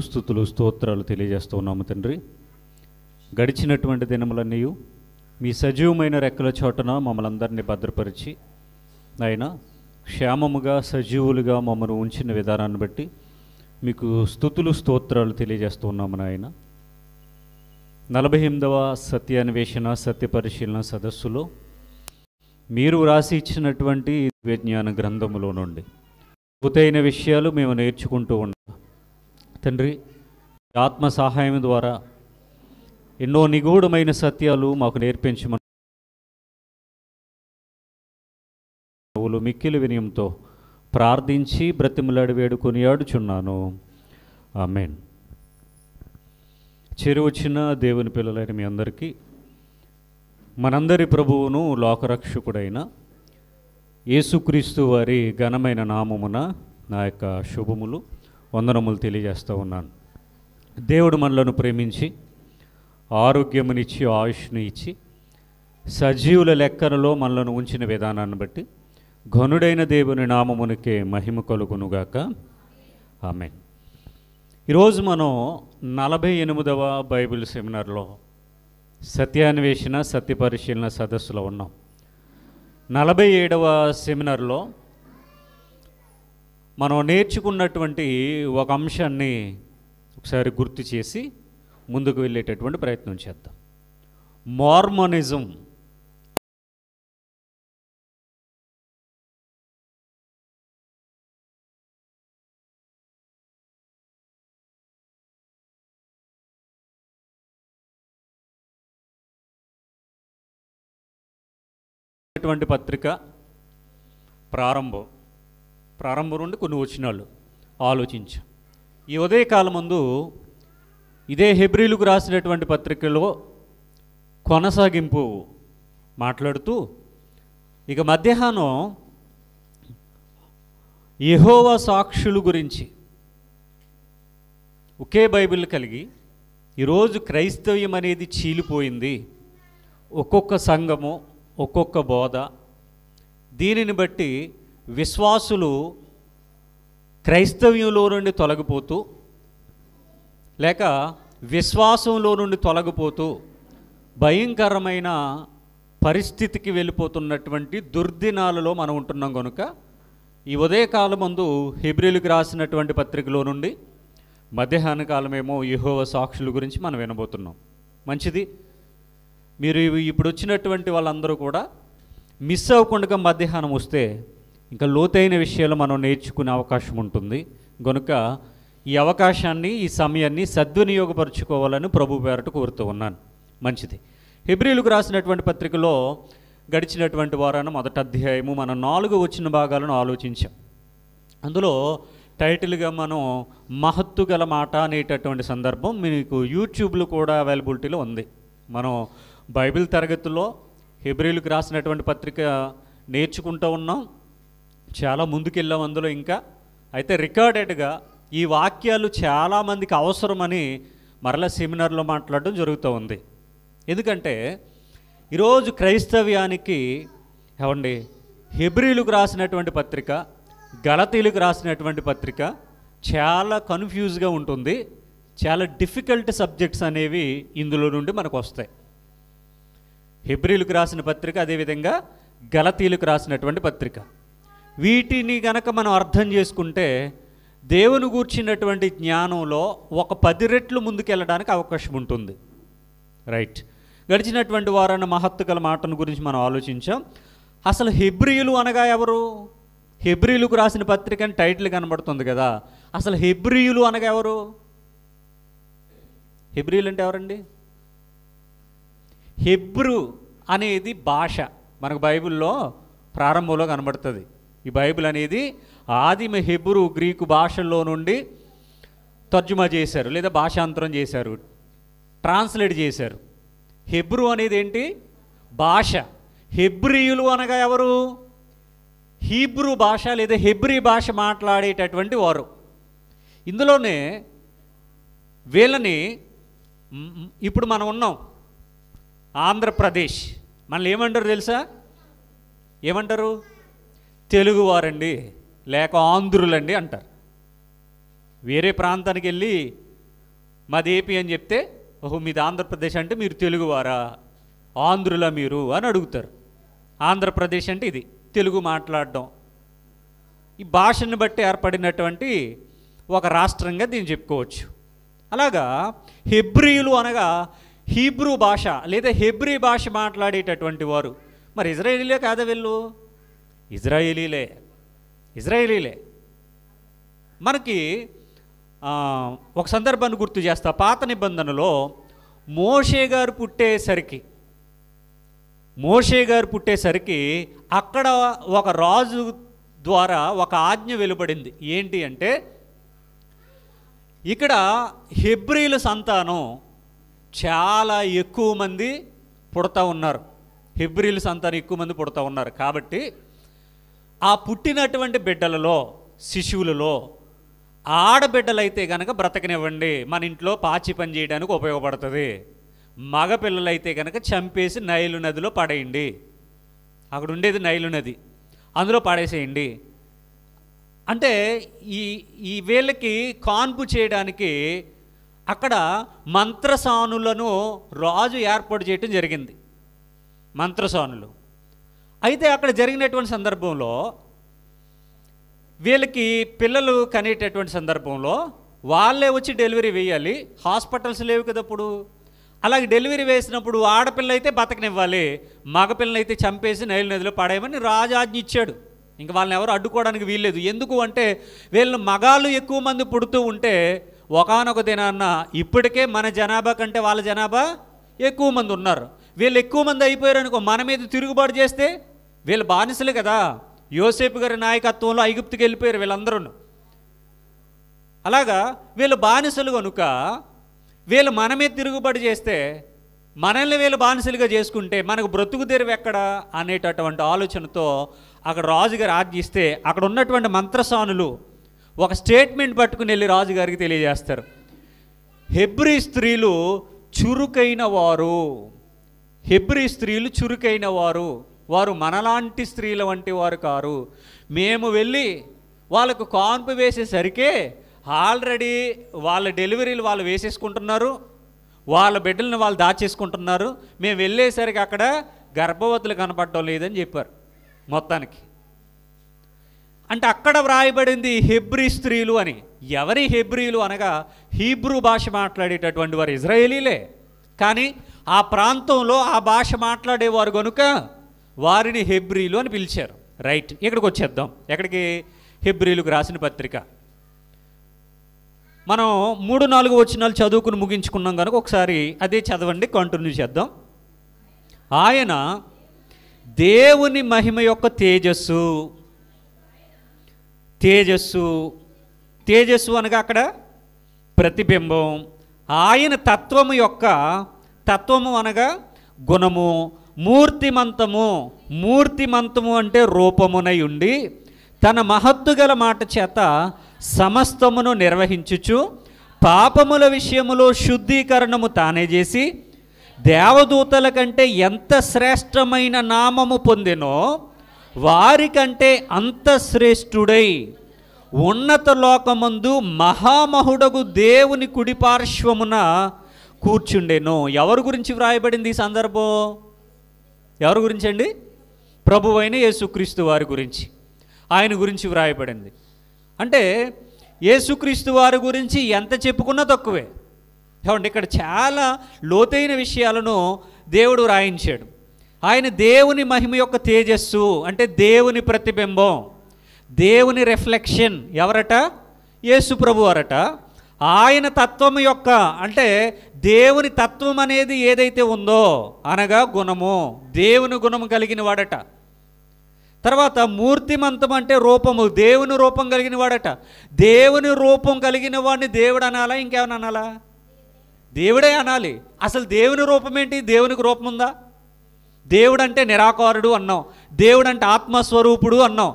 స్తుతులు స్తోత్రాలు తెలియజేస్తూ ఉన్నాము తండ్రి. గడిచినటువంటి దినములన్నీ మీ సజీవమైన రెక్కల చోటన మమ్మల్ని అందరినీ భద్రపరిచి ఆయన క్షేమముగా సజీవులుగా మమ్మల్ని ఉంచిన విధానాన్ని బట్టి మీకు స్తుతులు స్తోత్రాలు తెలియజేస్తూ ఉన్నాము నాయన. 48వ సత్యాన్వేషణ సత్య పరిశీలన సదస్సులో మీరు రాసి ఇచ్చినటువంటి విజ్ఞాన గ్రంథములో నుండి అద్భుతమైన విషయాలు మేము నేర్చుకుంటూ ఉన్నాం తండ్రి. ఆత్మ సహాయం ద్వారా ఎన్నో నిగూఢమైన సత్యాలు మాకు నేర్పించమని మిక్కిలి వినయంతో ప్రార్థించి బ్రతిమలాడి వేడుకొని ఆడుచున్నాను. ఆమేన్. చేరువచ్చిన దేవుని పిల్లలైన మీ అందరికీ మనందరి ప్రభువును లోకరక్షకుడైన యేసుక్రీస్తు వారి ఘనమైన నామమున నా యొక్క శుభములు వందనములు తెలియజేస్తూ ఉన్నాను. దేవుడు మనలను ప్రేమించి ఆరోగ్యమునిచ్చి ఆయుష్ను ఇచ్చి సజీవుల లెక్కలలో మనలను ఉంచిన విధానాన్ని బట్టి ఘనుడైన దేవుని నామమునికే మహిమ కలుగునుగాక. ఆమేన్. ఈరోజు మనం 48వ బైబిల్ సెమినార్లో సత్యాన్వేషణ సత్య పరిశీలన సదస్సులో ఉన్నాం. 47వ సెమినార్లో మనం నేర్చుకున్నటువంటి ఒక అంశాన్ని ఒకసారి గుర్తు చేసి ముందుకు వెళ్ళేటటువంటి ప్రయత్నం చేద్దాం. మార్మోనిజం పత్రిక ప్రారంభం నుండి కొన్ని వచనాలు ఆలోచించాం. ఈ ఉదయకాలం ముందు ఇదే హెబ్రీలకు రాసినటువంటి పత్రికలో కొనసాగింపు మాట్లాడుతూ ఇక మధ్యాహ్నం యెహోవా సాక్షుల గురించి ఒకే బైబిల్ కలిగి ఈరోజు క్రైస్తవ్యం అనేది చీలిపోయింది. ఒక్కొక్క సంఘము ఒక్కొక్క బోధ, దీనిని బట్టి విశ్వాసులు క్రైస్తవ్యంలో నుండి తొలగిపోతూ లేక విశ్వాసంలో నుండి తొలగిపోతూ భయంకరమైన పరిస్థితికి వెళ్ళిపోతున్నటువంటి దుర్దినాలలో మనం ఉంటున్నాం. కనుక ఈ ఉదయకాలం ముందు హెబ్రీలకు రాసినటువంటి పత్రికలో నుండి మధ్యాహ్న కాలమేమో యెహోవా సాక్షుల గురించి మనం వినబోతున్నాం. మంచిది. మీరు ఇప్పుడు వచ్చినటువంటి వాళ్ళందరూ కూడా మిస్ అవ్వకుండా మధ్యాహ్నం వస్తే ఇంకా లోతైన విషయాలు మనం నేర్చుకునే అవకాశం ఉంటుంది. కనుక ఈ అవకాశాన్ని ఈ సమయాన్ని సద్వినియోగపరచుకోవాలని ప్రభు పేరట కోరుతూ ఉన్నాను. మంచిది. హెబ్రీలకు రాసినటువంటి పత్రికలో గడిచినటువంటి వారాన మొదటి అధ్యాయము మనం 4 వచ్చిన భాగాలను ఆలోచించాం. అందులో టైటిల్గా మనం మహత్తు గల మాట అనేటటువంటి సందర్భం మీకు యూట్యూబ్లో కూడా అవైలబిలిటీలో ఉంది. మనం బైబిల్ తరగతిలో హెబ్రీలకు రాసినటువంటి పత్రిక నేర్చుకుంటూ ఉన్నాం. చాలా ముందుకెళ్ళాం అందులో. ఇంకా అయితే రికార్డెడ్గా ఈ వాక్యాలు చాలామందికి అవసరమని మరలా సెమినార్లో మాట్లాడడం జరుగుతూ ఉంది. ఎందుకంటే ఈరోజు క్రైస్తవ్యానికి హెబ్రీలకు రాసినటువంటి పత్రిక, గలతీలకు రాసినటువంటి పత్రిక చాలా కన్ఫ్యూజ్గా ఉంటుంది. చాలా డిఫికల్ట్ సబ్జెక్ట్స్ అనేవి ఇందులో నుండి మనకు వస్తాయి. హెబ్రీలకు రాసిన పత్రిక, అదేవిధంగా గలతీలకు రాసినటువంటి పత్రిక, వీటిని గనక మనం అర్థం చేసుకుంటే దేవుని గూర్చినటువంటి జ్ఞానంలో ఒక 10 రెట్లు ముందుకెళ్ళడానికి అవకాశం ఉంటుంది. రైట్. గడిచినటువంటి వారాన మహత్తు గల మాటను గురించి మనం ఆలోచించాం. అసలు హెబ్రీయులు అనగా ఎవరు? హెబ్రీలకు రాసిన పత్రిక అని టైటిల్ కనబడుతుంది కదా. అసలు హెబ్రీయులు అనగా ఎవరు? హెబ్రీయులు అంటే ఎవరండి? హెబ్రూ అనేది భాష మనకు బైబిల్లో ప్రారంభంలో కనబడుతుంది. ఈ బైబిల్ అనేది ఆదిమ హెబ్రూ గ్రీకు భాషల్లో నుండి తర్జుమా చేశారు లేదా భాషాంతరం చేశారు, ట్రాన్స్లేట్ చేశారు. హెబ్రూ అనేది ఏంటి? భాష. హెబ్రీయులు అనగా ఎవరు? హీబ్రూ భాష లేదా హెబ్రీ భాష మాట్లాడేటటువంటి వారు. ఇందులోనే వీళ్ళని ఇప్పుడు మనం ఉన్నాం ఆంధ్రప్రదేశ్, మనల్ని ఏమంటారు తెలుసా? ఏమంటారు? తెలుగువారండి లేక ఆంధ్రులండి అంటారు. వేరే ప్రాంతానికి వెళ్ళి మాది ఏపీ అని చెప్తే, ఓహో మీది ఆంధ్రప్రదేశ్ అంటే మీరు తెలుగువారా, ఆంధ్రులా మీరు అని అడుగుతారు. ఆంధ్రప్రదేశ్ అంటే ఇది తెలుగు మాట్లాడడం. ఈ భాషను బట్టి ఏర్పడినటువంటి ఒక రాష్ట్రంగా దీన్ని చెప్పుకోవచ్చు. అలాగా హెబ్రీయులు అనగా హీబ్రూ భాష లేదా హెబ్రీ భాష మాట్లాడేటటువంటి వారు. మరి ఇజ్రాయేలీలే కాదా వీళ్ళు? ఇజ్రాయేలీలే. మనకి ఒక సందర్భాన్ని గుర్తు చేస్తా. పాత నిబంధనలో మోషే గారు పుట్టేసరికి అక్కడ ఒక రాజు ద్వారా ఒక ఆజ్ఞ వెలువడింది. ఏంటి అంటే, ఇక్కడ హెబ్రీల సంతానం చాలా ఎక్కువ మంది పుడతా ఉన్నారు. హెబ్రీల సంతానం ఎక్కువ మంది పుడతా ఉన్నారు. కాబట్టి ఆ పుట్టినటువంటి బిడ్డలలో, శిశువులలో ఆడబిడ్డలైతే కనుక బ్రతకనివ్వండి, మన ఇంట్లో పాచి పని చేయడానికి ఉపయోగపడుతుంది. మగపిల్లలైతే కనుక చంపేసి నైలు నదిలో పడేయండి. అక్కడ ఉండేది నైలు నది, అందులో పడేసేయండి. అంటే ఈ వీళ్ళకి కాన్పు చేయడానికి అక్కడ మంత్రసానులను రాజు ఏర్పాటు చేయటం జరిగింది. మంత్రసానులు అయితే అక్కడ జరిగినటువంటి సందర్భంలో వీళ్ళకి పిల్లలు కనేటటువంటి సందర్భంలో వాళ్ళే వచ్చి డెలివరీ వేయాలి. హాస్పిటల్స్ లేవు కదా అప్పుడు. అలాగే డెలివరీ వేసినప్పుడు ఆడపిల్ల అయితే బతకనివ్వాలి, మగపిల్లనైతే చంపేసి నైలు నదిలో పడేయమని రాజు ఆజ్ఞ ఇచ్చాడు. ఇంక వాళ్ళని ఎవరు అడ్డుకోవడానికి వీల్లేదు. ఎందుకు అంటే వీళ్ళు మగాళ్ళు ఎక్కువ మంది పుడుతూ ఉంటే ఒకానొక దినాన్న ఇప్పటికే మన జనాభా కంటే వాళ్ళ జనాభా ఎక్కువ మంది ఉన్నారు. వీళ్ళు ఎక్కువ మంది అయిపోయారు అనుకో, మన మీద తిరుగుబాటు చేస్తే వీళ్ళు బానిసలే కదా. యోసేపు గారి నాయకత్వంలో ఐగుప్తుకి వెళ్ళిపోయారు వీళ్ళందరూ. అలాగా వీళ్ళు బానిసలు కనుక వీళ్ళు మన మీద తిరుగుబాటు చేస్తే, మనల్ని వీళ్ళు బానిసలుగా చేసుకుంటే మనకు బ్రతుకు తెరువు ఎక్కడ అనేటటువంటి ఆలోచనతో అక్కడ రాజుగారు ఆజ్ఞిస్తే అక్కడ ఉన్నటువంటి మంత్రసానులు ఒక స్టేట్మెంట్ పట్టుకుని వెళ్ళి రాజుగారికి తెలియజేస్తారు. హెబ్రీ స్త్రీలు చురుకైన వారు, వారు మనలాంటి స్త్రీల వంటి వారు కారు. మేము వెళ్ళి వాళ్ళకు కాన్పు వేసేసరికే ఆల్రెడీ వాళ్ళ డెలివరీలు వాళ్ళు వేసేసుకుంటున్నారు, వాళ్ళ బిడ్డలను వాళ్ళు దాచేసుకుంటున్నారు. మేము వెళ్ళేసరికి అక్కడ గర్భవతులు కనపడటం లేదని చెప్పారు మొత్తానికి. అంటే అక్కడ వ్రాయబడింది హెబ్రీ స్త్రీలు అని. ఎవరి హెబ్రీలు అనగా హీబ్రూ భాష మాట్లాడేటటువంటి వారు ఇజ్రాయేలీలే. కానీ ఆ ప్రాంతంలో ఆ భాష మాట్లాడేవారు కనుక వారిని హెబ్రీలు అని పిలిచారు. రైట్, ఇక్కడికి వచ్చేద్దాం. ఎక్కడికి? హెబ్రీలకు రాసిన పత్రిక. మనం 3-4 వచనాలు చదువుకుని ముగించుకున్నాం కనుక ఒకసారి అదే చదవండి, కంటిన్యూ చేద్దాం. ఆయన దేవుని మహిమ యొక్క తేజస్సు అనగా అక్కడ ప్రతిబింబం. ఆయన తత్వము అనగా గుణము. మూర్తిమంతము అంటే రూపమునై ఉండి తన మహత్తు గల మాట చేత సమస్తమును నిర్వహించుచు పాపముల విషయములో శుద్ధీకరణము తానే చేసి దేవదూతల కంటే ఎంత శ్రేష్టమైన నామము పొందెనో వారికంటే అంత శ్రేష్ఠుడై ఉన్నత లోకమందు మహామహుడగు దేవుని కుడిపార్శ్వమున కూర్చుండెను. ఎవరి గురించి వ్రాయబడింది ఈ సందర్భం? ఎవరి గురించి అండి? ప్రభువైన యేసుక్రీస్తు వారి గురించి, ఆయన గురించి వ్రాయబడింది. అంటే యేసుక్రీస్తు వారి గురించి ఎంత చెప్పుకున్నా తక్కువే. ఏమండి, ఇక్కడ చాలా లోతైన విషయాలను దేవుడు రాయించాడు. ఆయన దేవుని మహిమ యొక్క తేజస్సు అంటే దేవుని ప్రతిబింబం, దేవుని రిఫ్లెక్షన్. ఎవరట? యేసు ప్రభు వారట. ఆయన తత్వం యొక్క అంటే దేవుని తత్వం అనేది ఏదైతే ఉందో అనగా గుణము, దేవుని గుణము కలిగిన వాడట. తర్వాత మూర్తిమంతం అంటే రూపము, దేవుని రూపం కలిగిన వాడట. దేవుని రూపం కలిగిన వాడిని దేవుడు అనాలా, ఇంకేమైనా అనాలా? దేవుడే అనాలి. అసలు దేవుని రూపం ఏంటి? దేవునికి రూపం ఉందా? దేవుడు అంటే నిరాకారుడు అన్నాం, దేవుడు అంటే ఆత్మస్వరూపుడు అన్నాం.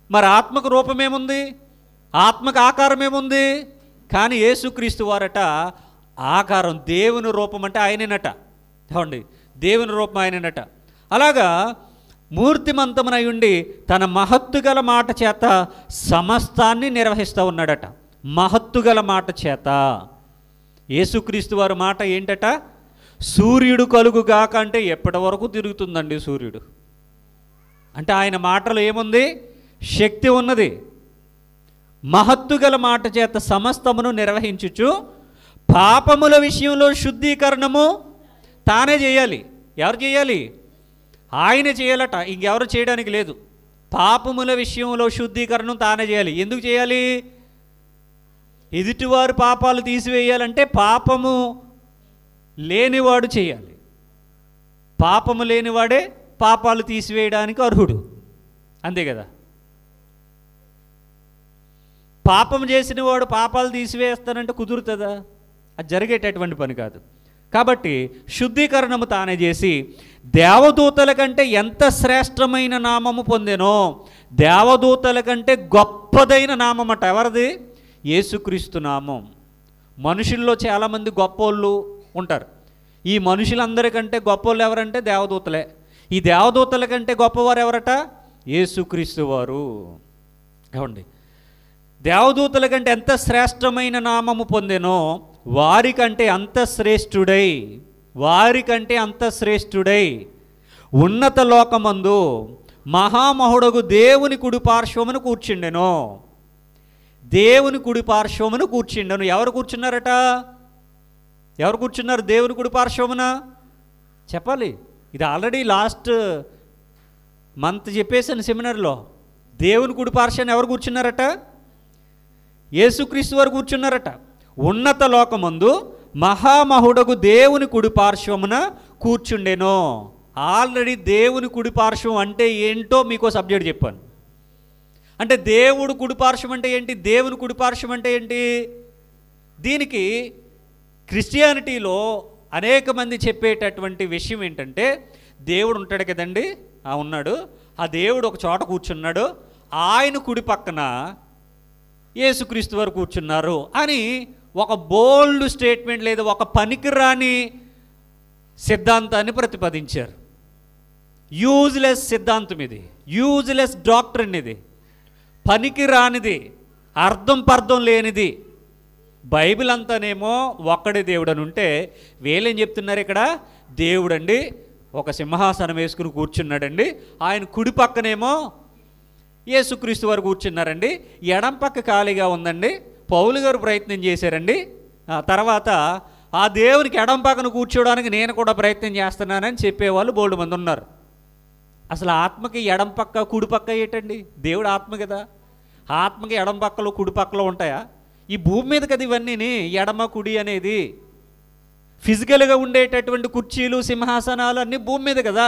మరి ఆత్మకు రూపమేముంది? ఆత్మకు ఆకారం ఏముంది? కానీ యేసుక్రీస్తు వారట ఆకారం, దేవుని రూపం అంటే ఆయనేనట. ఏమండి, దేవుని రూపం ఆయనేనట. అలాగా మూర్తిమంతమునై ఉండి తన మహత్తు గల మాట చేత సమస్తాన్ని నిర్వహిస్తూ ఉన్నాడట. మహత్తు గల మాట చేత. యేసుక్రీస్తు వారి మాట ఏంటట? సూర్యుడు కలుగుగాక అంటే ఎప్పటి వరకు తిరుగుతుందండి సూర్యుడు? అంటే ఆయన మాటలో ఏముంది? శక్తి ఉన్నది. మహత్తు గల మాట చేత సమస్తమును నిర్వహించుచు పాపముల విషయంలో శుద్ధీకరణము తానే చేయాలి. ఎవరు చేయాలి? ఆయన చేయాలట, ఇంకెవరు చేయడానికి లేదు. పాపముల విషయంలో శుద్ధీకరణం తానే చేయాలి. ఎందుకు చేయాలి? ఎదుటివారు పాపాలు తీసివేయాలంటే పాపము లేనివాడు చేయాలి. పాపము లేనివాడే పాపాలు తీసివేయడానికి అర్హుడు, అంతే కదా. పాపం చేసిన వాడు పాపాలు తీసివేస్తానంటే కుదురుతుందా? అది జరిగేటటువంటి పని కాదు. కాబట్టి శుద్ధీకరణము తానే చేసి దేవదూతల కంటే ఎంత శ్రేష్టమైన నామము పొందెనో, దేవదూతల కంటే గొప్పదైన నామం అట. ఎవరిది? యేసుక్రీస్తు నామం. మనుషుల్లో చాలామంది గొప్పోళ్ళు ఉంటారు. ఈ మనుషులందరికంటే గొప్పోళ్ళు ఎవరంటే దేవదూతలే. ఈ దేవదూతల కంటే గొప్పవారు ఎవరట? యేసుక్రీస్తు వారు. ఏమండి, దేవదూతల కంటే ఎంత శ్రేష్టమైన నామము పొందెనో వారికంటే అంత శ్రేష్ఠుడై ఉన్నత లోకమందు మహామహుడగు దేవుని కుడి పార్శ్వమును కూర్చుండెను. దేవుని కుడి పార్శ్వమును కూర్చుండెను. ఎవరు కూర్చున్నారట? ఎవరు కూర్చున్నారు దేవుని కుడి పార్శ్వమున? చెప్పాలి. ఇది ఆల్రెడీ లాస్ట్ మంత్ చెప్పేసాను సెమినార్లో. దేవుని కుడి పార్శ్వాన్ని ఎవరు కూర్చున్నారట? యేసుక్రీస్తు వారు కూర్చున్నారట. ఉన్నత లోకమందు మహామహుడగు దేవుని కుడి పార్శ్వమున కూర్చుండెను. ఆల్రెడీ దేవుని కుడి పార్శ్వం అంటే ఏంటో మీకు సబ్జెక్ట్ చెప్పాను. అంటే దేవుడు కుడి పార్శ్వం అంటే ఏంటి? దేవుని కుడి పార్శ్వం అంటే ఏంటి? దీనికి క్రిస్టియానిటీలో అనేక మంది చెప్పేటటువంటి విషయం ఏంటంటే, దేవుడు ఉంటాడు కదండి, ఉన్నాడు, ఆ దేవుడు ఒక చోట కూర్చున్నాడు, ఆయన కుడి పక్కన యేసుక్రీస్తు వారు కూర్చున్నారు అని ఒక బోల్డ్ స్టేట్మెంట్ లేదా ఒక పనికిరాని సిద్ధాంతాన్ని ప్రతిపాదించారు. యూజ్లెస్ సిద్ధాంతం ఇది, యూజ్లెస్ డాక్ట్రిన్ ఇది, పనికిరానిది, అర్థం పర్థం లేనిది. బైబిల్ అంతానేమో ఒక్కడే దేవుడు అని ఉంటే వీళ్ళేం చెప్తున్నారు ఇక్కడ? దేవుడండి ఒక సింహాసనం వేసుకుని కూర్చున్నాడండి, ఆయన కుడి పక్కనేమో యేసుక్రీస్తు వారు కూర్చున్నారండి, ఎడం పక్క ఖాళీగా ఉందండి, పౌలు గారు ప్రయత్నం చేశారండి, తర్వాత ఆ దేవునికి ఎడం పక్కన కూర్చోవడానికి నేను కూడా ప్రయత్నం చేస్తున్నానని చెప్పేవాళ్ళు బోల్డు మంది ఉన్నారు. అసలు ఆత్మకి ఎడం పక్క కుడి పక్క ఏంటండి? దేవుడు ఆత్మ కదా, ఆత్మకి ఎడం పక్కలో కుడి పక్కలో ఉంటాయా? ఈ భూమి మీద కదా ఇవన్నీ ఎడమ కుడి అనేది. ఫిజికల్గా ఉండేటటువంటి కుర్చీలు సింహాసనాలు అన్నీ భూమి మీద కదా.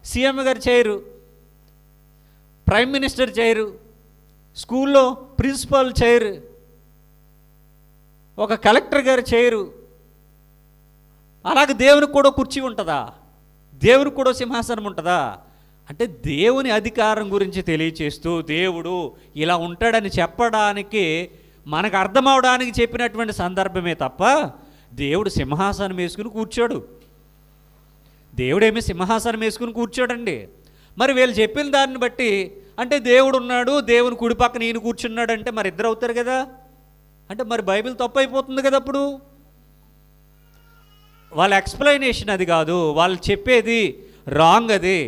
సీఎం గారు చైరు, ప్రైమ్ మినిస్టర్ చైరు, స్కూల్లో ప్రిన్సిపాల్ చైరు, ఒక కలెక్టర్ గారు చైరు. అలాగే దేవునికి కూడా కుర్చీ ఉంటుందా? దేవునికి కూడా సింహాసనం ఉంటుందా? అంటే దేవుని అధికారం గురించి తెలియచేస్తూ దేవుడు ఇలా ఉంటాడని చెప్పడానికి, మనకు అర్థమవడానికి చెప్పినటువంటి సందర్భమే తప్ప దేవుడు సింహాసనం వేసుకుని కూర్చోడు. దేవుడేమి సింహాసనం వేసుకుని కూర్చోడండి. మరి వీళ్ళు చెప్పిన దాన్ని బట్టి అంటే దేవుడు ఉన్నాడు, దేవుని కుడి పక్కన ఈయన కూర్చున్నాడు అంటే మరి ఇద్దరు అవుతారు కదా. అంటే మరి బైబిల్ తప్పు అయిపోతుంది కదా. అప్పుడు వాళ్ళ ఎక్స్ప్లెనేషన్ అది కాదు, వాళ్ళు చెప్పేది రాంగ్. అది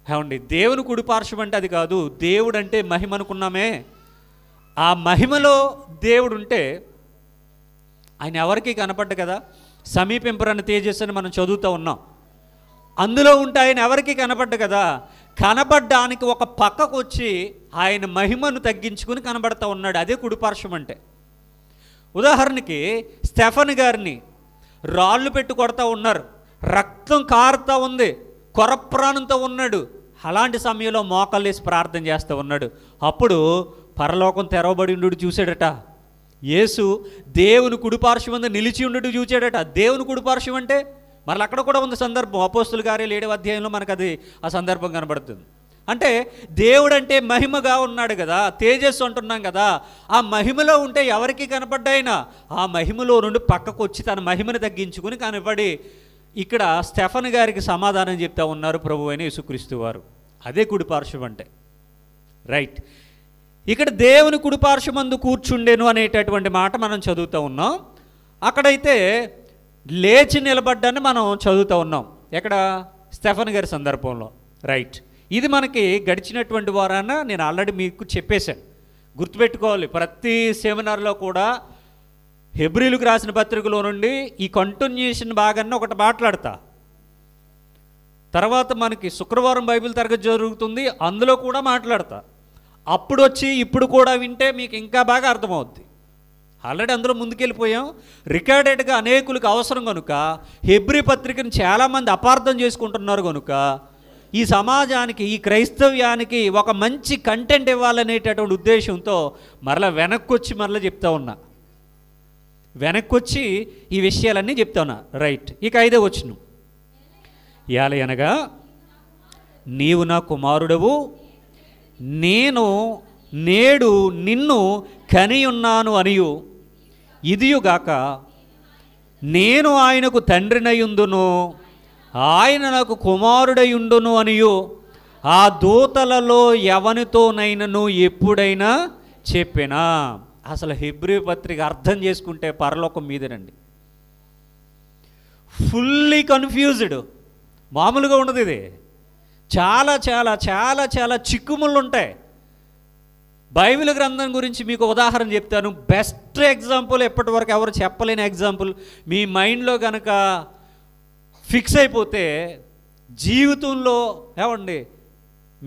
ఏమండి, దేవుని కుడి పార్శ్వం అంటే అది కాదు. దేవుడు అంటే మహిమ అనుకున్నామే, ఆ మహిమలో దేవుడు ఉంటే ఆయన ఎవరికి కనపడ్డ కదా. సమీపింపరని తేజస్సు అని మనం చదువుతూ ఉన్నాం. అందులో ఉంటే ఆయన ఎవరికి కనపడ్డ కదా. కనపడ్డానికి ఒక పక్కకు వచ్చి ఆయన మహిమను తగ్గించుకుని కనబడతా ఉన్నాడు. అదే కుడిపార్శ్వం అంటే. ఉదాహరణకి స్టెఫన్ గారిని రాళ్ళు పెట్టి కొడతా ఉన్నారు, రక్తం కారుతూ ఉంది, కొరప్రాణంతో ఉన్నాడు. అలాంటి సమయంలో మోకాళ్ళేసి ప్రార్థన చేస్తూ ఉన్నాడు. అప్పుడు పరలోకం తెరవబడి ఉండు చూశాడట. యేసు దేవుని కుడిపార్శ్వం మీద నిలిచి ఉండడు చూచాడట. దేవుని కుడిపార్శ్వం అంటే మళ్ళీ అక్కడ కూడా ఉంది సందర్భం. అపోస్తుల కార్యాలు 7వ అధ్యాయంలో మనకు అది ఆ సందర్భం కనబడుతుంది. అంటే దేవుడు అంటే మహిమగా ఉన్నాడు కదా, తేజస్సు అంటున్నాం కదా. ఆ మహిమలో ఉంటే ఎవరికి కనపడ్డాయినా ఆ మహిమలో నుండి పక్కకు వచ్చి తన మహిమను తగ్గించుకుని కనబడి ఇక్కడ స్టెఫన్ గారికి సమాధానం చెప్తా ఉన్నారు ప్రభు అయిన యేసుక్రీస్తు వారు. అదే కుడిపార్శ్వం అంటే. రైట్. ఇక్కడ దేవుని కుడిపార్శ్వమందు కూర్చుండెను అనేటటువంటి మాట మనం చదువుతూ ఉన్నాం. అక్కడైతే లేచి నిలబడ్డాన్ని మనం చదువుతూ ఉన్నాం. ఎక్కడ? స్టెఫన్ గారి సందర్భంలో. రైట్. ఇది మనకి గడిచినటువంటి వారాన నేను ఆల్రెడీ మీకు చెప్పేశాను. గుర్తుపెట్టుకోవాలి, ప్రతి సెమినార్లో కూడా హెబ్రీలకు రాసిన పత్రికలో నుండి ఈ కంటిన్యూషన్ భాగాన్ని ఒకటి మాట్లాడతా. తర్వాత మనకి శుక్రవారం బైబిల్ తరగతి జరుగుతుంది, అందులో కూడా మాట్లాడతా. అప్పుడు వచ్చి ఇప్పుడు కూడా వింటే మీకు ఇంకా బాగా అర్థమవుద్ది. ఆల్రెడీ అందులో ముందుకెళ్ళిపోయాం. రికార్డెడ్గా అనేకులకు అవసరం కనుక హెబ్రీ పత్రికను చాలామంది అపార్థం చేసుకుంటున్నారు కనుక ఈ సమాజానికి, ఈ క్రైస్తవ్యానికి ఒక మంచి కంటెంట్ ఇవ్వాలనేటటువంటి ఉద్దేశంతో మరలా వెనక్కి చెప్తా ఉన్నా. వెనక్కి ఈ విషయాలన్నీ చెప్తా ఉన్నా. రైట్. ఇక 5వ వచనం. ఏలయనగా నీవు నా కుమారుడవు, నేను నేడు నిన్ను కనియున్నాను అనియు, ఇదియుగాక నేను ఆయనకు తండ్రినయుందును, ఆయన నాకు కుమారుడయుండును అనియు ఆ దూతలలో ఎవనితోనైనను ఎప్పుడైనా చెప్పినా. అసలు హెబ్రీ పత్రిక అర్థం చేసుకుంటే పరలోకం మీదేనండి. Fully confused. మామూలుగా ఉండదు ఇది. చాలా చాలా చాలా చాలా చిక్కుముళ్ళు ఉంటాయి. బైబిల్ గ్రంథం గురించి మీకు ఉదాహరణ చెప్తాను. బెస్ట్ ఎగ్జాంపుల్, ఎప్పటివరకు ఎవరు చెప్పలేని ఎగ్జాంపుల్ మీ మైండ్లో కనుక ఫిక్స్ అయిపోతే జీవితంలో ఏమండి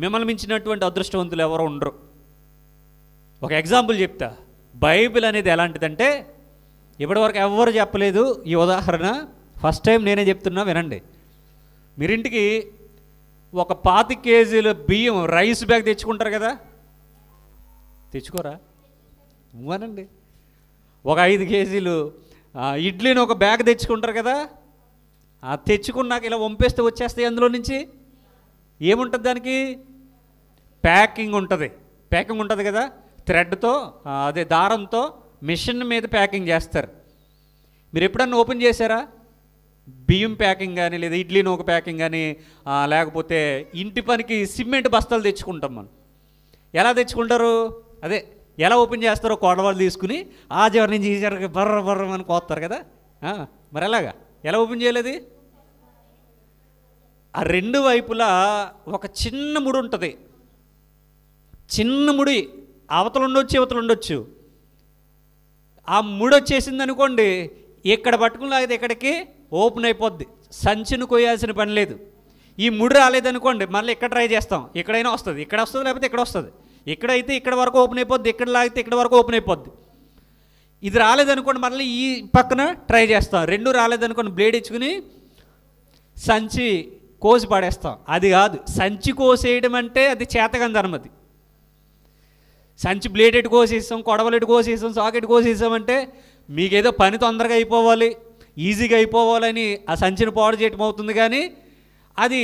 మిమ్మల్ని మించినటువంటి అదృష్టవంతులు ఎవరు ఉండరు. ఒక ఎగ్జాంపుల్ చెప్తా. బైబిల్ అనేది ఎలాంటిదంటే ఇప్పటివరకు ఎవరు చెప్పలేదు ఈ ఉదాహరణ. ఫస్ట్ టైం నేనే చెప్తున్నా, వినండి. మీరింటికి ఒక 25 కేజీల బియ్యం రైస్ బ్యాగ్ తెచ్చుకుంటారు కదా, తెచ్చుకోరా? అనండి. ఒక 5 కేజీలు ఇడ్లీని ఒక బ్యాగ్ తెచ్చుకుంటారు కదా, తెచ్చుకున్నాక ఇలా వంపేస్తే వచ్చేస్తాయి. అందులో నుంచి ఏముంటుంది? దానికి ప్యాకింగ్ ఉంటుంది. ప్యాకింగ్ ఉంటుంది కదా, థ్రెడ్తో, అదే దారంతో మిషన్ మీద ప్యాకింగ్ చేస్తారు. మీరు ఎప్పుడన్నా ఓపెన్ చేశారా? బియ్యం ప్యాకింగ్ కానీ, లేదా ఇడ్లీ నూక ప్యాకింగ్ కానీ, లేకపోతే ఇంటి పనికి సిమెంట్ బస్తాలు తెచ్చుకుంటాం మనం. ఎలా తెచ్చుకుంటారు? అదే ఎలా ఓపెన్ చేస్తారో కొడవలు తీసుకుని ఆ చివరి నుంచి ఈ చివరికి బర్ర బర్ర అని కోస్తారు కదా. మరి ఎలాగా? ఎలా ఓపెన్ చేయలేదు? ఆ 2 వైపులా ఒక చిన్న ముడి ఉంటుంది. చిన్న ముడి అవతలు ఉండొచ్చు, ఇవతలు ఉండొచ్చు. ఆ ముడి వచ్చేసింది అనుకోండి, ఇక్కడ పట్టుకుని లాగితే ఇక్కడికి ఓపెన్ అయిపోద్ది. సంచిని కొయ్యాల్సిన పని లేదు. ఈ ముడి రాలేదనుకోండి, మళ్ళీ ఇక్కడ ట్రై చేస్తాం. ఎక్కడైనా వస్తుంది, ఇక్కడ వస్తుంది, లేకపోతే ఇక్కడ వస్తుంది. ఇక్కడైతే ఇక్కడ వరకు ఓపెన్ అయిపోద్ది, ఇక్కడ లాగితే ఇక్కడ వరకు ఓపెన్ అయిపోద్ది. ఇది రాలేదనుకోండి, మళ్ళీ ఈ పక్కన ట్రై చేస్తాం. 2 రాలేదనుకోండి, బ్లేడ్ ఇచ్చుకుని సంచి కోసి పడేస్తాం. అది కాదు. సంచి కోసేయడం అంటే అది చేతగాని ధర్మది. సంచి బ్లేడ్ ఎటు కోసేసాం, కొడవలెటు కోసేసాం, సాకెట్ కోసేసామంటే మీకేదో పని తొందరగా అయిపోవాలి, ఈజీగా అయిపోవాలని ఆ సంచిని పాడు చేయటం అవుతుంది. కానీ అది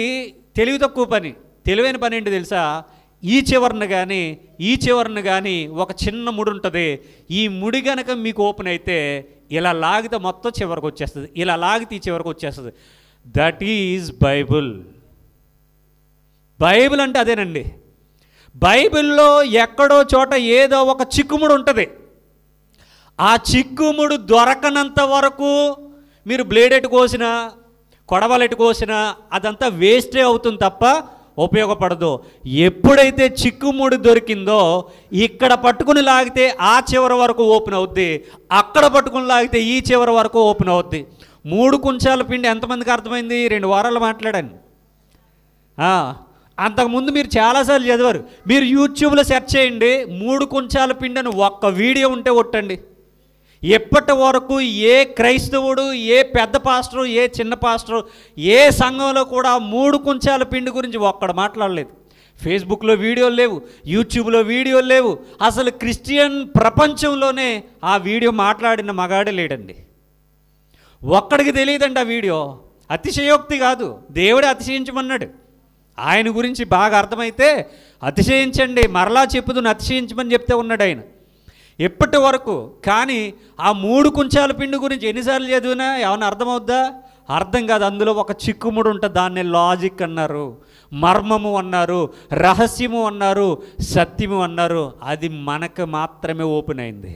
తెలివి తక్కువ పని. తెలివైన పని ఏంటి తెలుసా? ఈ చివరిని కానీ ఈ చివరిని కానీ ఒక చిన్న ముడి ఉంటుంది. ఈ ముడి కనుక మీకు ఓపెన్ అయితే ఇలా లాగితే మొత్తం చివరికి వచ్చేస్తుంది, ఇలా లాగితే ఈ చివరికి వచ్చేస్తుంది. That is Bible. బైబిల్ అంటే అదేనండి. బైబిల్లో ఎక్కడో చోట ఏదో ఒక చిక్కుముడు ఉంటుంది. ఆ చిక్కుముడు దొరకనంత వరకు మీరు బ్లేడ్ ఎటు కోసినా, కొడవలెటు కోసినా అదంతా వేస్టే అవుతుంది తప్ప ఉపయోగపడదు. ఎప్పుడైతే చిక్కుముడి దొరికిందో ఇక్కడ పట్టుకుని లాగితే ఆ చివరి వరకు ఓపెన్ అవుద్ది, అక్కడ పట్టుకుని లాగితే ఈ చివరి వరకు ఓపెన్ అవుద్ది. 3 కుంచాల పిండి ఎంతమందికి అర్థమైంది? 2 వారాలు మాట్లాడాను. అంతకుముందు మీరు చాలాసార్లు చదివారు. మీరు యూట్యూబ్లో సెర్చ్ చేయండి, 3 కుంచాల పిండి అని ఒక్క వీడియో ఉంటే కొట్టండి. ఎప్పటి వరకు ఏ క్రైస్తవుడు, ఏ పెద్ద పాస్టరు, ఏ చిన్న పాస్టరు, ఏ సంఘంలో కూడా 3 కుంచాల పిండి గురించి ఒక్కడు మాట్లాడలేదు. ఫేస్బుక్లో వీడియోలు లేవు, యూట్యూబ్లో వీడియోలు లేవు. అసలు క్రిస్టియన్ ప్రపంచంలోనే ఆ వీడియో మాట్లాడిన మగాడే లేడండి. ఒక్కడికి తెలియదండి ఆ వీడియో. అతిశయోక్తి కాదు, దేవుడే అతిశయించమన్నాడు. ఆయన గురించి బాగా అర్థమైతే అతిశయించండి, మరలా చెప్పుదును అతిశయించమని చెప్తే ఉన్నాడు ఆయన ఎప్పటి వరకు. కానీ ఆ 3 కుంచాల పిండి గురించి ఎన్నిసార్లు చదివినా ఏమన్నా అర్థమవుద్దా? అర్థం కాదు. అందులో ఒక చిక్కుముడు ఉంటుంది, దాన్ని లాజిక్ అన్నారు, మర్మము అన్నారు, రహస్యము అన్నారు, సత్యము అన్నారు. అది మనకు మాత్రమే ఓపెన్ అయింది.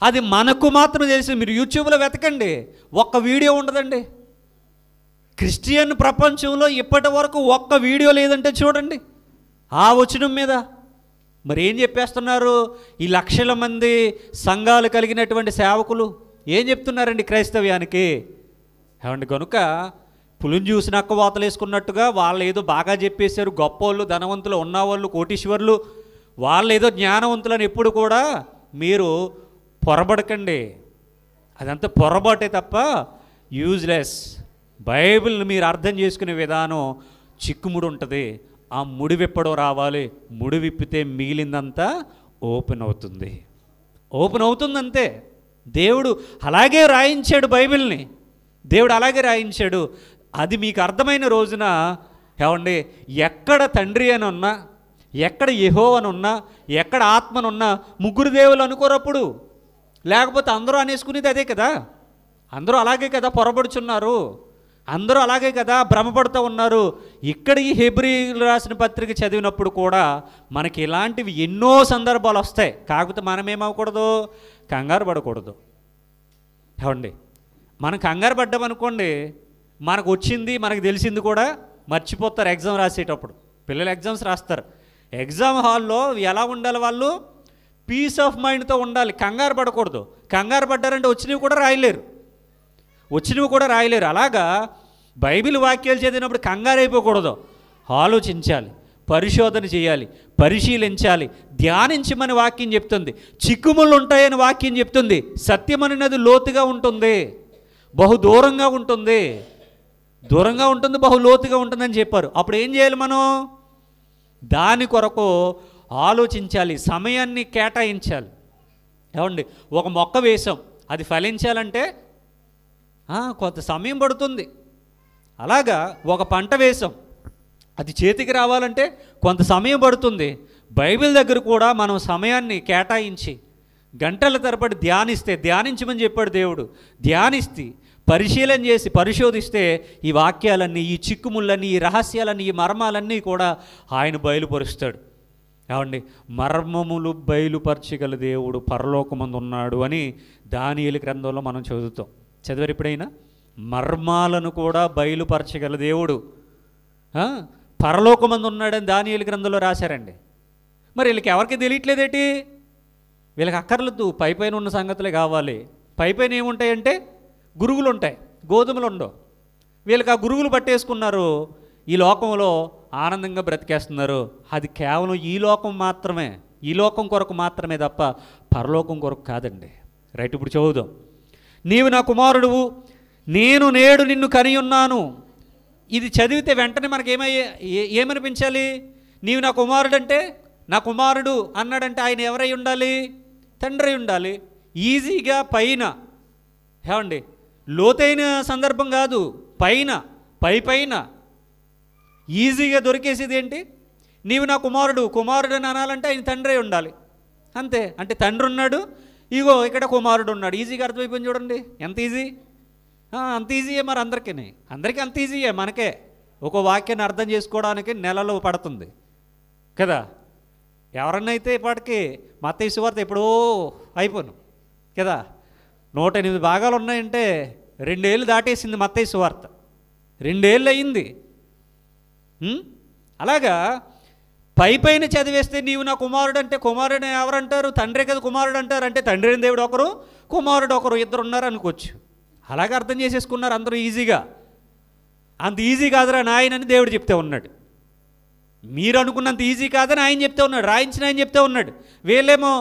అది మనకు మాత్రం తెలిసి. మీరు యూట్యూబ్లో వెతకండి, ఒక్క వీడియో ఉండదండి. క్రిస్టియన్ ప్రపంచంలో ఇప్పటి వరకు ఒక్క వీడియో లేదంటే చూడండి ఆ వచనం మీద. మరి ఏం చెప్పేస్తున్నారు ఈ లక్షల మంది సంఘాలు కలిగినటువంటి సేవకులు? ఏం చెప్తున్నారండి క్రైస్తవ్యానికి? ఏమండి, కనుక పులిని చూసి నక్క వాతలు వేసుకున్నట్టుగా వాళ్ళు ఏదో బాగా చెప్పేశారు, గొప్పోళ్ళు, ధనవంతులు, ఉన్నవాళ్ళు, కోటీశ్వర్లు, వాళ్ళు ఏదో జ్ఞానవంతులని ఎప్పుడు కూడా మీరు పొరబడకండి. అదంతా పొరబాటే తప్ప యూజ్లెస్. బైబిల్ని మీరు అర్థం చేసుకునే విధానం చిక్కుముడి ఉంటుంది. ఆ ముడి విప్పడం రావాలి. ముడి విప్పితే మిగిలిందంతా ఓపెన్ అవుతుంది. ఓపెన్ అవుతుందంతే. దేవుడు అలాగే రాయించాడు బైబిల్ని. దేవుడు అలాగే రాయించాడు. అది మీకు అర్థమైన రోజున ఏమండి, ఎక్కడ తండ్రి అని ఉన్నా, ఎక్కడ యెహోవా ఉన్నా, ఎక్కడ ఆత్మనున్నా ముగ్గురు దేవులు అనుకోరప్పుడు. లేకపోతే అందరూ అనేసుకునేది అదే కదా. అందరూ అలాగే కదా పొరబడుచున్నారు, అందరూ అలాగే కదా భ్రమపడుతూ ఉన్నారు. ఇక్కడ ఈ హెబ్రీయులు రాసిన పత్రిక చదివినప్పుడు కూడా మనకి ఇలాంటివి ఎన్నో సందర్భాలు వస్తాయి. కాకపోతే మనం ఏమవ్వకూడదు, కంగారు పడకూడదు. ఏమండి, మనం కంగారు పడ్డామనుకోండి, మనకు వచ్చింది మనకు తెలిసింది కూడా మర్చిపోతారు. ఎగ్జామ్ రాసేటప్పుడు పిల్లలు ఎగ్జామ్స్ రాస్తారు. ఎగ్జామ్ హాల్లో ఎలా ఉండాలి? వాళ్ళు పీస్ ఆఫ్ మైండ్తో ఉండాలి, కంగారు పడకూడదు. కంగారు పడ్డారంటే వచ్చినవి కూడా రాయలేరు. అలాగా బైబిల్ వాక్యాలు చదివినప్పుడు కంగారు అయిపోకూడదు. ఆలోచించాలి, పరిశోధన చేయాలి, పరిశీలించాలి, ధ్యానించమని వాక్యం చెప్తుంది. చిక్కుముళ్ళు ఉంటాయని వాక్యం చెప్తుంది. సత్యం అనేది లోతుగా ఉంటుంది, బహు దూరంగా ఉంటుంది, బహు లోతుగా ఉంటుందని చెప్పారు. అప్పుడు ఏం చేయాలి? మనం దాని కొరకు ఆలోచించాలి, సమయాన్ని కేటాయించాలి. ఏమండి, ఒక మొక్క వేసాం, అది ఫలించాలంటే కొంత సమయం పడుతుంది. అలాగా ఒక పంట వేసాం, అది చేతికి రావాలంటే కొంత సమయం పడుతుంది. బైబిల్ దగ్గర కూడా మనం సమయాన్ని కేటాయించి గంటల తరబడి ధ్యానించమని చెప్పాడు దేవుడు. ధ్యానిస్తే, పరిశీలన చేసి పరిశోధిస్తే ఈ వాక్యాలన్నీ, ఈ చిక్కుముళ్ళన్నీ, ఈ రహస్యాలన్నీ, ఈ మర్మాలన్నీ కూడా ఆయన బయలుపరుస్తాడు. ఏమండి, మర్మములు బయలుపరచగల దేవుడు పరలోకమందు ఉన్నాడు అని దానియేలు గ్రంథంలో మనం చదివారు ఎప్పుడైనా? మర్మాలను కూడా బయలుపరచగల దేవుడు పరలోకమందు ఉన్నాడని దానియేలు గ్రంథంలో రాశారండి. మరి వీళ్ళకి ఎవరికి తెలియట్లేదేటి? వీళ్ళకి అక్కర్లేదు, పైపైన ఉన్న సంగతులే కావాలి. పైపైన ఏముంటాయంటే గురుగులు ఉంటాయి, గోధుమలు ఉండవు. వీళ్ళకి ఆ గురుగులు పట్టేసుకున్నారు, ఈ లోకంలో ఆనందంగా బ్రతికేస్తున్నారు. అది కేవలం ఈ లోకం మాత్రమే, ఈ లోకం కొరకు మాత్రమే తప్ప పరలోకం కొరకు కాదండి. రైట్, ఇప్పుడు చదువుదాం. నీవు నా కుమారుడువు, నేను నేడు నిన్ను కని ఉన్నాను. ఇది చదివితే వెంటనే మనకి ఏమనిపించాలి? నీవు నా కుమారుడు అంటే, నా కుమారుడు అన్నాడంటే ఆయన ఎవరై ఉండాలి? తండ్రి ఉండాలి. ఈజీగా పైన, ఏమండి, లోతైన సందర్భం కాదు, పైన ఈజీగా దొరికేసేది ఏంటి? నీవు నా కుమారుడు అని అనాలంటే ఆయన తండ్రి ఉండాలి, అంతే. అంటే తండ్రి ఉన్నాడు, ఇగో ఇక్కడ కుమారుడు ఉన్నాడు. ఈజీగా అర్థమైపోయింది చూడండి, ఎంత ఈజీ. అంత ఈజీయే మరి అందరికీ అంత ఈజీయే. మనకే ఒక వాక్యాన్ని అర్థం చేసుకోవడానికి నెలలు పడుతుంది కదా. ఎవరన్నైతే ఇప్పటికీ మత్తయి సువార్త ఎప్పుడో అయిపోను కదా. 108 భాగాలు ఉన్నాయంటే 2 ఏళ్ళు దాటేసింది మత్తయి సువార్త, 2 ఏళ్ళు అయింది. అలాగా పైన చదివేస్తే నీవు నా కుమారుడు అంటే, కుమారుడు ఎవరంటారు? తండ్రి కదా కుమారుడు అంటారు. అంటే తండ్రి అయిన దేవుడు ఒకరు, కుమారుడు ఒకరు, ఇద్దరు ఉన్నారు అనుకోవచ్చు. అలాగే అర్థం చేసేసుకున్నారు అందరూ ఈజీగా. అంత ఈజీ కాదురా నాయన అని దేవుడు చెప్తే ఉన్నాడు. మీరు అనుకున్నంత ఈజీ కాదని ఆయన చెప్తే ఉన్నాడు, రాయించిన ఆయన చెప్తే ఉన్నాడు. వీళ్ళేమో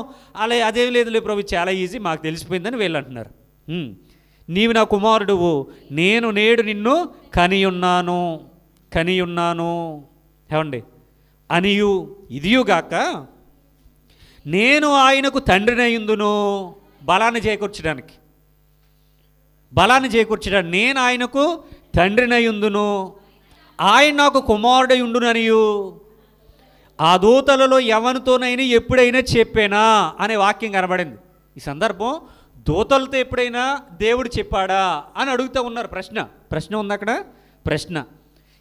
అలా అదేం లేదులే ప్రభు చాలా ఈజీ మాకు తెలిసిపోయిందని వీళ్ళు అంటున్నారు. నీవు నా కుమారుడువు, నేను నేడు నిన్ను కని ఉన్నాను. ఏమండి, అనియు ఇదియుగాక నేను ఆయనకు తండ్రినయుందును. బలాన్ని చేకూర్చడానికి నేను ఆయనకు తండ్రినయుందును, ఆయన నాకు కుమారుడై ఉండుననియు ఆ దూతలలో ఎవరితోనైనా ఎప్పుడైనా చెప్పానా అనే వాక్యం కనబడింది. ఈ సందర్భం దూతలతో ఎప్పుడైనా దేవుడు చెప్పాడా అని అడుగుతూ ఉన్నారు. ప్రశ్న ఉంది అక్కడ, ప్రశ్న.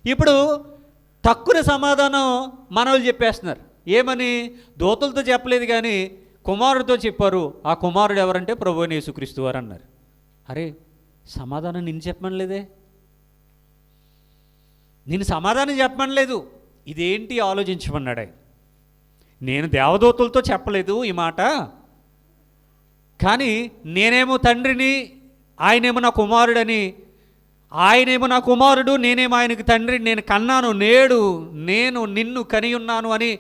ఇప్పుడు తక్కువ సమాధానం మనోళ్ళు చెప్పేస్తున్నారు. ఏమని? దూతలతో చెప్పలేదు కానీ కుమారుడితో చెప్పారు. ఆ కుమారుడు ఎవరంటే ప్రభువైన యేసుక్రీస్తు వారు అన్నారు. అరే, సమాధానం నేను చెప్పమనలేదే, నేను సమాధానం చెప్పమనలేదు, ఇదేంటి ఆలోచించమన్నాడు ఆయన. నేను దేవదూతలతో చెప్పలేదు ఈ మాట, కానీ నేనేమో తండ్రిని, ఆయనేమో నా కుమారుడని, ఆయనేమో నా కుమారుడు, నేనేమో ఆయనకి తండ్రి, నేను కన్నాను, నేను నిన్ను కని ఉన్నాను అని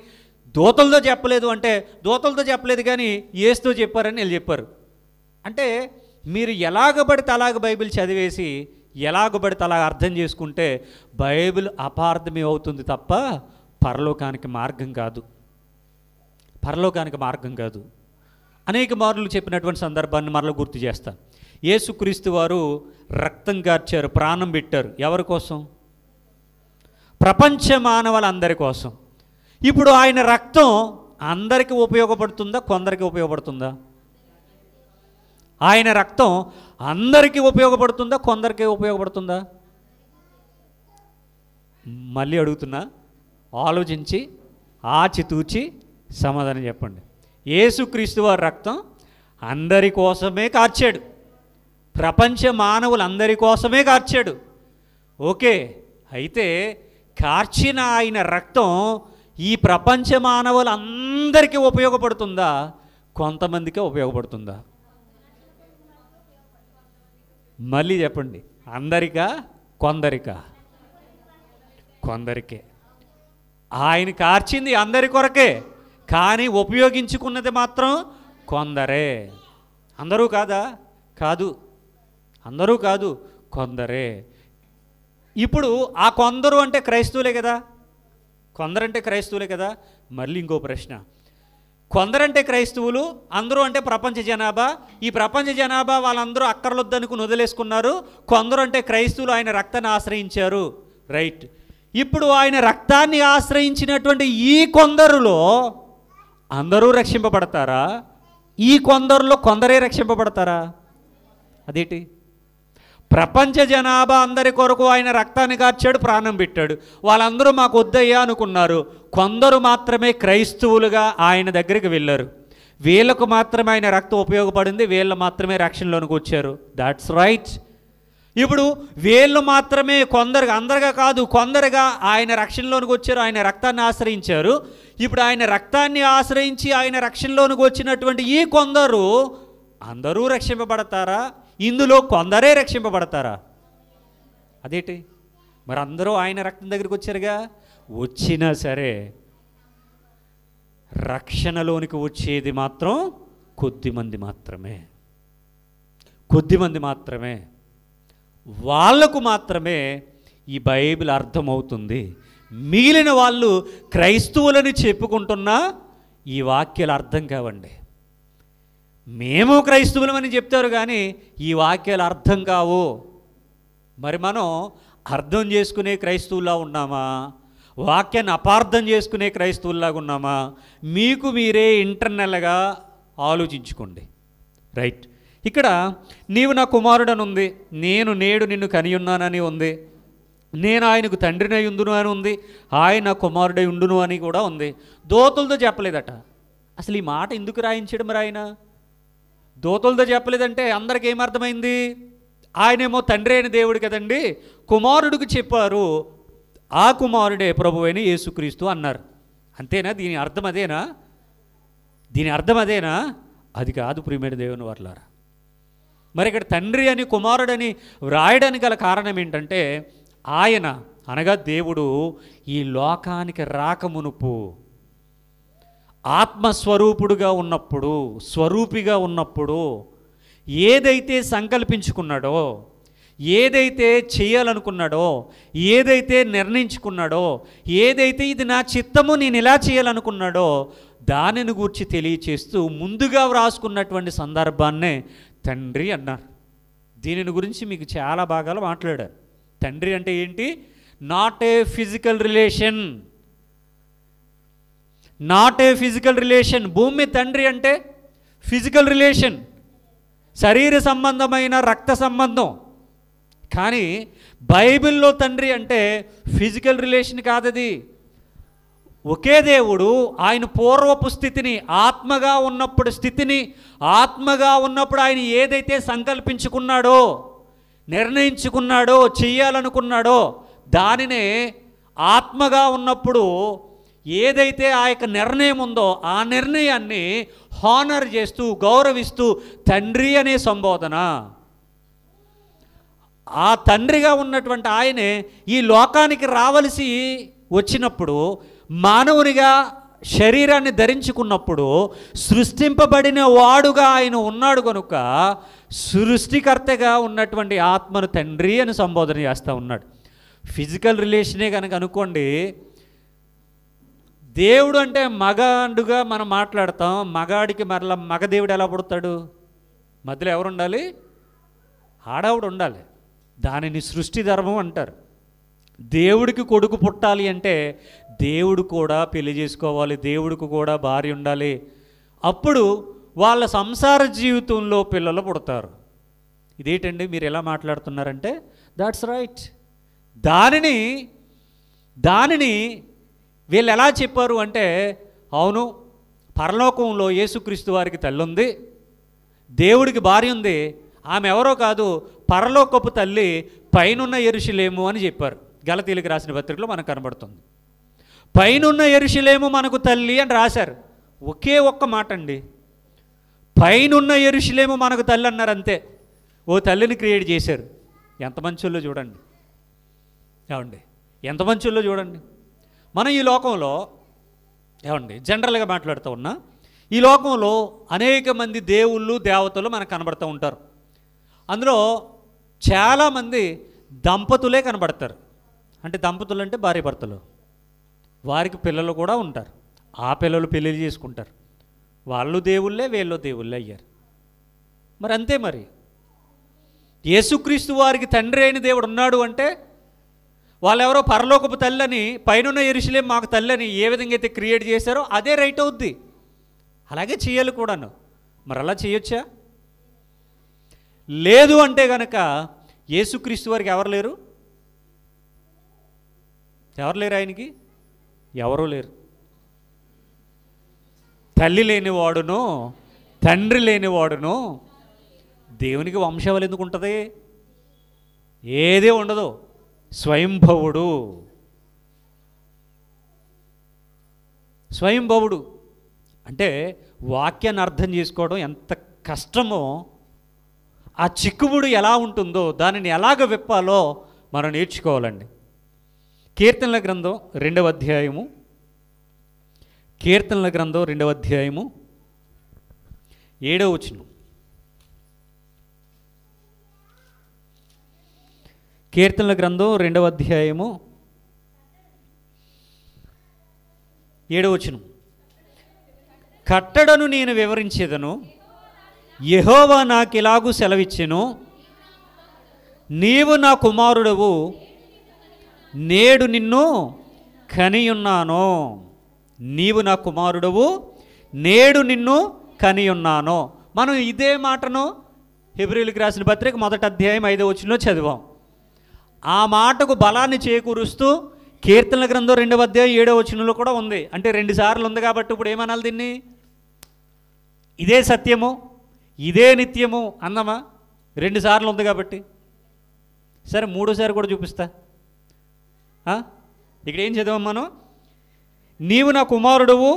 దూతలతో చెప్పలేదు. అంటే దూతలతో చెప్పలేదు కానీ యేసుతో చెప్పారని వీళ్ళు చెప్పారు. అంటే మీరు ఎలాగబడితే అలాగ బైబిల్ చదివేసి ఎలాగబడితే అలా అర్థం చేసుకుంటే బైబిల్ అపార్థమే అవుతుంది తప్ప పరలోకానికి మార్గం కాదు, పరలోకానికి మార్గం కాదు. అనేక మార్లు చెప్పినటువంటి సందర్భాన్ని మరలా గుర్తు చేస్తాను. యేసుక్రీస్తు వారు రక్తం కార్చారు, ప్రాణం పెట్టారు. ఎవరి కోసం? ప్రపంచ మానవులందరి కోసం. ఇప్పుడు ఆయన రక్తం అందరికీ ఉపయోగపడుతుందా, కొందరికి ఉపయోగపడుతుందా? ఆయన రక్తం అందరికీ ఉపయోగపడుతుందా, కొందరికి ఉపయోగపడుతుందా? మళ్ళీ అడుగుతున్నా, ఆలోచించి ఆచితూచి సమాధానం చెప్పండి. యేసుక్రీస్తు వారి రక్తం అందరి కోసమే కార్చాడు, ప్రపంచ మానవులందరి కోసమే కార్చాడు. ఓకే, అయితే కార్చిన ఆయన రక్తం ఈ ప్రపంచ మానవులందరికీ ఉపయోగపడుతుందా, కొంతమందికే ఉపయోగపడుతుందా? మళ్ళీ చెప్పండి, అందరికా కొందరికా? కొందరికే. ఆయన కార్చింది అందరి కొరకే, కానీ ఉపయోగించుకున్నది మాత్రం కొందరే. అందరూ కాదా? కాదు, అందరూ కాదు, కొందరే. ఇప్పుడు ఆ కొందరు అంటే క్రైస్తవులే కదా, కొందరంటే క్రైస్తవులే కదా. మళ్ళీ ఇంకో ప్రశ్న, కొందరంటే క్రైస్తవులు, అందరూ అంటే ప్రపంచ జనాభా. ఈ ప్రపంచ జనాభా వాళ్ళందరూ అక్కర్లొద్దనుకుని వదిలేసుకున్నారు. కొందరు అంటే క్రైస్తవులు ఆయన రక్తాన్ని ఆశ్రయించారు, రైట్. ఇప్పుడు ఆయన రక్తాన్ని ఆశ్రయించినటువంటి ఈ కొందరులో అందరూ రక్షింపబడతారా? ఈ కొందరులో కొందరే రక్షింపబడతారా? అదేంటి? ప్రపంచ జనాభా అందరి కొరకు ఆయన రక్తాన్ని కార్చాడు, ప్రాణం పెట్టాడు. వాళ్ళందరూ మాకు వద్దయ్యా అనుకున్నారు. కొందరు మాత్రమే క్రైస్తవులుగా ఆయన దగ్గరికి వెళ్ళారు. వీళ్ళకు మాత్రమే ఆయన రక్తం ఉపయోగపడింది, వీళ్ళు మాత్రమే రక్షణలోనికి వచ్చారు. That's right. ఇప్పుడు వీళ్ళు మాత్రమే, కొందరుగా, అందరుగా కాదు, కొందరుగా ఆయన రక్షణలోనికి వచ్చారు, ఆయన రక్తాన్ని ఆశ్రయించారు. ఇప్పుడు ఆయన రక్తాన్ని ఆశ్రయించి ఆయన రక్షణలోనికి వచ్చినటువంటి ఈ కొందరు అందరూ రక్షింపబడతారా? ఇందులో కొందరే రక్షింపబడతారా? అదేంటి మరి? అందరూ ఆయన రక్తం దగ్గరికి వచ్చారుగా. వచ్చినా సరే రక్షణలోనికి వచ్చేది మాత్రం కొద్దిమంది మాత్రమే, కొద్దిమంది మాత్రమే. వాళ్లకు మాత్రమే ఈ బైబిల్ అర్థమవుతుంది. మిగిలిన వాళ్ళు క్రైస్తవులని చెప్పుకుంటున్నా ఈ వాక్యాలు అర్థం కావండి. మేము క్రైస్తవులమని చెప్తారు కానీ ఈ వాక్యాలు అర్థం కావు. మరి మనం అర్థం చేసుకునే క్రైస్తవుల్లా ఉన్నామా, వాక్యాన్ని అపార్థం చేసుకునే క్రైస్తవుల్లాగా ఉన్నామా? మీకు మీరే ఇంటర్నల్గా ఆలోచించుకోండి, రైట్. ఇక్కడ నీవు నా కుమారుడని ఉంది, నేను నేడు నిన్ను కనియున్నానని ఉంది, నేను ఆయనకు తండ్రినై ఉండును అని ఉంది, ఆయన కుమారుడై ఉండును అని కూడా ఉంది. దోతులతో చెప్పలేదట. అసలు ఈ మాట ఎందుకు రాయించడం? మరి ఆయన దోతులతో చెప్పలేదంటే అందరికి ఏమర్థమైంది? ఆయనేమో తండ్రి అయిన దేవుడు కదండి, కుమారుడికి చెప్పారు, ఆ కుమారుడే ప్రభువైన యేసుక్రీస్తు అన్నారు. అంతేనా? దీని అర్థం అదేనా? దీని అర్థం అదేనా? అది కాదు ప్రియమైన దేవుని వర్లారా. మరి ఇక్కడ తండ్రి అని కుమారుడని వ్రాయడానికి గల కారణం ఏంటంటే, ఆయన అనగా దేవుడు ఈ లోకానికి రాకమునుపు ఆత్మస్వరూపుడుగా ఉన్నప్పుడు, స్వరూపిగా ఉన్నప్పుడు ఏదైతే సంకల్పించుకున్నాడో, ఏదైతే చేయాలనుకున్నాడో, ఏదైతే నిర్ణయించుకున్నాడో, ఏదైతే ఇది నా చిత్తము నేను ఇలా చేయాలనుకున్నాడో దానిని గూర్చి తెలియచేస్తూ ముందుగా వ్రాసుకున్నటువంటి సందర్భాన్నే తండ్రి అన్నారు. దీనిని గురించి మీకు చాలా భాగాలు మాట్లాడారు. తండ్రి అంటే ఏంటి? Not a physical relation, not a physical relation. భూమి తండ్రి అంటే ఫిజికల్ రిలేషన్, శరీర సంబంధమైన రక్త సంబంధం. కానీ బైబిల్లో తండ్రి అంటే ఫిజికల్ రిలేషన్ కాదది. ఒకే దేవుడు ఆయన పూర్వపు స్థితిని, ఆత్మగా ఉన్నప్పుడు స్థితిని, ఆత్మగా ఉన్నప్పుడు ఆయన ఏదైతే సంకల్పించుకున్నాడో, నిర్ణయించుకున్నాడో, చెయ్యాలనుకున్నాడో దానినే ఆత్మగా ఉన్నప్పుడు ఏదైతే ఆ యొక్క నిర్ణయం ఉందో ఆ నిర్ణయాన్ని హానర్ చేస్తూ, గౌరవిస్తూ తండ్రి అనే సంబోధన. ఆ తండ్రిగా ఉన్నటువంటి ఆయనే ఈ లోకానికి రావలసి వచ్చినప్పుడు, మానవునిగా శరీరాన్ని ధరించుకున్నప్పుడు సృష్టింపబడిన వాడుగా ఆయన ఉన్నాడు కనుక సృష్టికర్తగా ఉన్నటువంటి ఆత్మను తండ్రి అని సంబోధన చేస్తూ ఉన్నాడు. ఫిజికల్ రిలేషనే కనుక అనుకోండి, దేవుడు అంటే మగాడుగా మనం మాట్లాడతాం. మగాడికి మరలా మగదేవుడు ఎలా పుడతాడు? మధ్యలో ఎవరు ఉండాలి? ఆడవుడు ఉండాలి. దానిని సృష్టి ధర్మం అంటారు. దేవుడికి కొడుకు పుట్టాలి అంటే దేవుడు కూడా పెళ్లి చేసుకోవాలి, దేవుడికి కూడా భార్య ఉండాలి. అప్పుడు వాళ్ళ సంసార జీవితంలో పిల్లలు పుడతారు. ఇదేంటండి మీరు ఎలా మాట్లాడుతున్నారంటే, దాట్స్ రైట్. దానిని వీళ్ళు ఎలా చెప్పారు అంటే, అవును, పరలోకంలో యేసుక్రీస్తు వారికి తల్లి ఉంది, దేవుడికి భార్య ఉంది, ఆమె ఎవరో కాదు, పరలోకపు తల్లి పైనున్న యెరూషలేము అని చెప్పారు. గలతీయులకు రాసిన పత్రికలో మనకు కనబడుతుంది. పైనున్న యెరూషలేము మనకు తల్లి అని రాశారు. ఒకే ఒక్క మాట అండి, పైనున్న యెరూషలేము మనకు తల్లి అన్నారు అంతే. ఓ తల్లిని క్రియేట్ చేశారు. ఎంత మంచోళ్ళో చూడండి. ఏమండి, ఎంత మంచోళ్ళో చూడండి. మనం ఈ లోకంలో ఏమండి జనరల్గా మాట్లాడుతూ ఉన్నా, ఈ లోకంలో అనేక మంది దేవుళ్ళు, దేవతలు మనకు కనబడుతూ ఉంటారు. అందులో చాలామంది దంపతులే కనబడతారు. అంటే దంపతులు అంటే భార్య భర్తలు. వారికి పిల్లలు కూడా ఉంటారు. ఆ పిల్లలు పెళ్ళిళ్ళు చేసుకుంటారు. వాళ్ళు దేవుళ్ళే, వీళ్ళు దేవుళ్ళే అయ్యారు. మరి అంతే. మరి యేసుక్రీస్తు వారికి తండ్రి అయిన దేవుడు ఉన్నాడు అంటే వాళ్ళెవరో పరలోకపు తల్లని, పైనున్న యెరూషలేము మాకు తల్లని ఏ విధంగా అయితే క్రియేట్ చేశారో అదే రైట్ అవుద్ది. అలాగే చేయాలి కూడాను. మరి అలా చేయొచ్చా? లేదు అంటే గనక యేసుక్రీస్తు వారికి ఎవరు లేరు? ఎవరు లేరు? ఆయనకి ఎవరూ లేరు. తల్లి లేనివాడును, తండ్రి లేనివాడును దేవునికి వంశావళి ఎందుకు ఉంటుంది? ఏదే ఉండదు. స్వయంభవుడు. స్వయంభవుడు అంటే వాక్యాన్ని అర్థం చేసుకోవడం ఎంత కష్టమో, ఆ చిక్కుముడు ఎలా ఉంటుందో, దానిని ఎలాగ విప్పాలో మనం నేర్చుకోవాలండి. కీర్తనల గ్రంథం 2వ అధ్యాయము, కీర్తనల గ్రంథం 2వ అధ్యాయము 7వ వచనం. కీర్తనల గ్రంథం 2వ అధ్యాయము 7వ వచనం. కట్టడను నేను వివరించేదను, యెహోవా నాకిలాగు సెలవిచ్చెను, నీవు నా కుమారుడవు, నేడు నిన్ను కనియున్నాను. నీవు నా కుమారుడవు, నేడు నిన్ను కనియున్నాను. మనం ఇదే మాటను హెబ్రీయులకు రాసిన పత్రిక 1వ అధ్యాయం 5వ వచనంలో చదివాం. ఆ మాటకు బలాన్ని చేకూరుస్తూ కీర్తనల గ్రంథం 2వ అధ్యాయం 7వ వచనంలో కూడా ఉంది. అంటే 2 సార్లు ఉంది కాబట్టి ఇప్పుడు ఏమనాలి దీన్ని? ఇదే సత్యము, ఇదే నిత్యము అన్నమా? 2 సార్లు ఉంది కాబట్టి. సరే, 3సారి కూడా చూపిస్తా. ఇక్కడ ఏం చదివాం మనం? నీవు నా కుమారుడువు,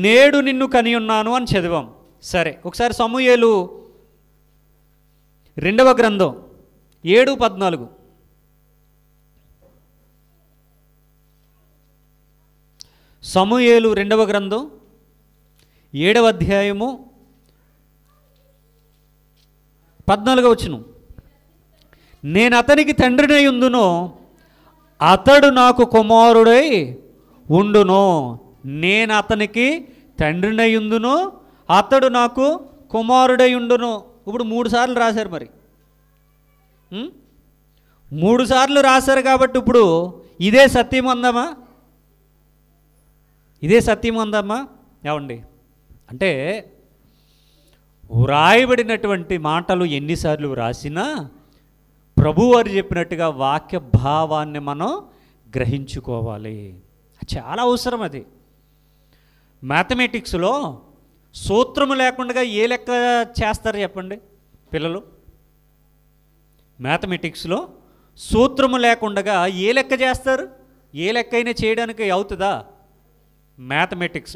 నేడు నిన్ను కనియున్నాను అని చదివాం. సరే, ఒకసారి సమూయేలు 2వ గ్రంథం 7:14. సమూయేలు 2వ గ్రంథం 7వ అధ్యాయము 14వ వచనం. నేను అతనికి తండ్రినై ఉందును, అతడు నాకు కుమారుడై ఉండును. నేను అతనికి తండ్రినై ఉందును, అతడు నాకు కుమారుడై ఉండును. ఇప్పుడు 3 సార్లు రాశారు. మరి 3 సార్లు రాశారు కాబట్టి ఇప్పుడు ఇదే సత్యం అందామా? ఇదే సత్యం అందామా? ఏమండి, అంటే వ్రాయబడినటువంటి మాటలు ఎన్నిసార్లు రాసినా ప్రభువారు చెప్పినట్టుగా వాక్య భావాన్ని మనం గ్రహించుకోవాలి. చాలా అవసరం అది. మ్యాథమెటిక్స్లో సూత్రము లేకుండా ఏ లెక్క చేస్తారు చెప్పండి పిల్లలు? మ్యాథమెటిక్స్లో సూత్రము లేకుండా ఏ లెక్క చేస్తారు? ఏ లెక్క అయినా చేయడానికి అవుతుందా?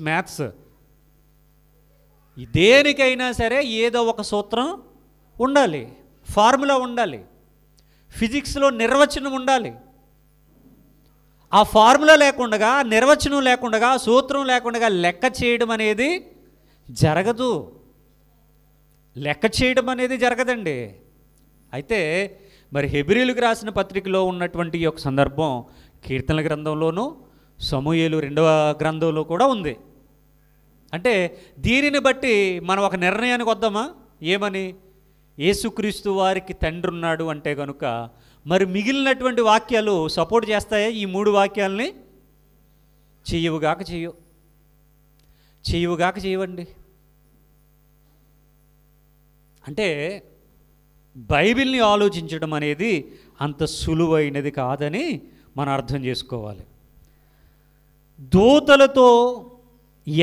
మ్యాథ్స్ దేనికైనా సరే ఏదో ఒక సూత్రం ఉండాలి, ఫార్ములా ఉండాలి, ఫిజిక్స్లో నిర్వచనం ఉండాలి. ఆ ఫార్ములా లేకుండా, నిర్వచనం లేకుండా, సూత్రం లేకుండా లెక్క చేయడం అనేది జరగదు. లెక్క చేయడం అనేది జరగదండి. అయితే మరి హెబ్రీయులకు రాసిన పత్రికలో ఉన్నటువంటి ఈ యొక్క సందర్భం కీర్తనల గ్రంథంలోనూ సమూయేలు 2వ గ్రంథంలో కూడా ఉంది. అంటే దీనిని బట్టి మనం ఒక నిర్ణయానికి వద్దామా? ఏమని? యేసుక్రీస్తు వారికి తండ్రి ఉన్నాడు అంటే కనుక మరి మిగిలినటువంటి వాక్యాలు సపోర్ట్ చేస్తాయా ఈ 3 వాక్యాలని? చెయ్యువుగాక చేయవండి. అంటే బైబిల్ని ఆలోచించడం అనేది అంత సులువైనది కాదని మనం అర్థం చేసుకోవాలి. దూతలతో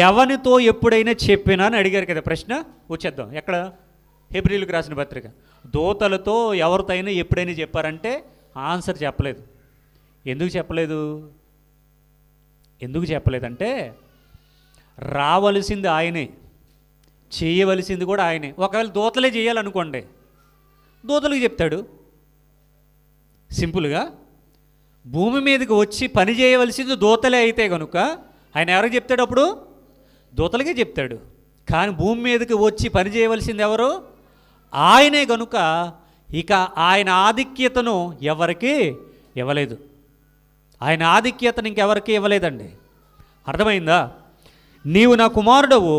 ఎవనితో ఎప్పుడైనా చెప్పినా అని అడిగారు కదా ప్రశ్న. వచ్చేద్దాం. ఎక్కడ? హెబ్రీయులకు రాసిన పత్రిక. దూతలతో ఎవరితో అయినా ఎప్పుడైనా చెప్పారంటే ఆన్సర్ చెప్పలేదు. ఎందుకు చెప్పలేదంటే రావలసింది ఆయనే, చేయవలసింది కూడా ఆయనే. ఒకవేళ దూతలే చేయాలనుకోండి, దూతలకు చెప్తాడు. సింపుల్గా భూమి మీదకి వచ్చి పని చేయవలసింది దూతలే అయితే కనుక ఆయన ఎవరికి చెప్తాడు? అప్పుడు దూతలకే చెప్తాడు. కానీ భూమి మీదకి వచ్చి పని చేయవలసింది ఎవరు? ఆయనే కనుక ఇక ఆయన ఆధిక్యతను ఎవరికి ఇవ్వలేదు. ఆయన ఆధిక్యతను ఇంకెవరికి ఇవ్వలేదండి. అర్థమైందా? నీవు నా కుమారుడవు,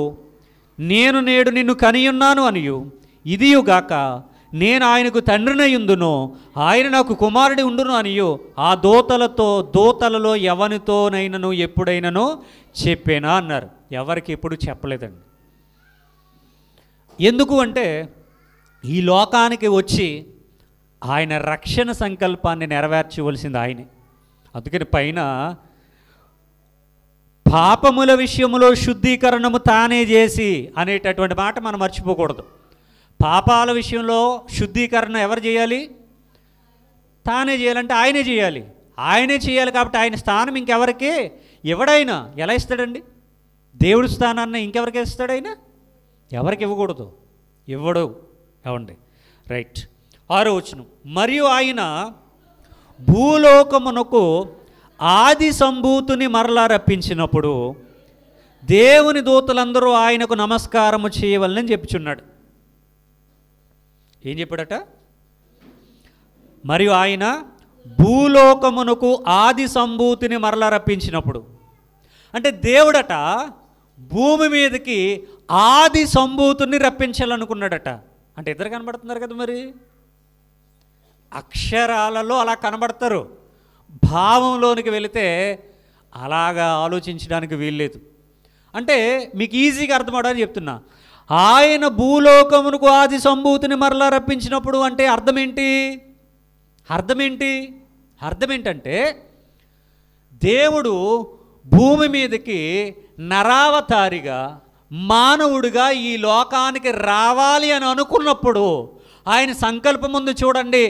నేను నేడు నిన్ను కనియున్నాను అనియు, ఇదియుగాక నేను ఆయనకు తండ్రినయుందును, ఆయన నాకు కుమారుడి ఉండును అనియు ఆ దూతలలో ఎవనితోనైనను ఎప్పుడైనానో చెప్పేనా అన్నారు. ఎవరికి ఎప్పుడు చెప్పలేదండి. ఎందుకు అంటే ఈ లోకానికి వచ్చి ఆయన రక్షణ సంకల్పాన్ని నెరవేర్చవలసింది ఆయనే. అందుకని పైన పాపముల విషయములో శుద్ధీకరణము తానే చేసి అనేటటువంటి మాట మనం మర్చిపోకూడదు. పాపాల విషయంలో శుద్ధీకరణ ఎవరు చేయాలి? తానే చేయాలంటే ఆయనే చేయాలి. ఆయనే చేయాలి కాబట్టి ఆయన స్థానం ఇంకెవరికి ఎవడైనా ఎలా ఇస్తాడండి? దేవుడి స్థానాన్ని ఇంకెవరికి ఇస్తాడు ఆయన? ఎవరికి ఇవ్వకూడదు, ఇవ్వడు. అవండి రైట్. 6వ వచనం. మరియు ఆయన భూలోకమునకు ఆది సంభూతిని మరలా రప్పించినప్పుడు దేవుని దూతలందరూ ఆయనకు నమస్కారము చేయవలనని చెప్పుచున్నాడు. ఏం చెప్పాడట? మరియు ఆయన భూలోకమునకు ఆది సంభూతిని మరలా రప్పించినప్పుడు అంటే దేవుడట భూమి మీదకి ఆది సంభూతిని రప్పించాలనుకున్నాడట. అంటే ఇద్దరు కనబడుతున్నారు కదా. మరి అక్షరాలలో అలా కనబడతారు, భావంలోనికి వెళితే అలాగా ఆలోచించడానికి వీల్లేదు. అంటే మీకు ఈజీగా అర్థమవడానికి చెప్తున్నా. ఆయన భూలోకమునకు ఆది సంభూతిని మరలా రప్పించినప్పుడు అంటే అర్థం ఏంటంటే దేవుడు భూమి మీదకి నరావతారిగా మానవుడిగా ఈ లోకానికి రావాలి అని అనుకున్నప్పుడు ఆయన సంకల్పం ముందు చూడండి,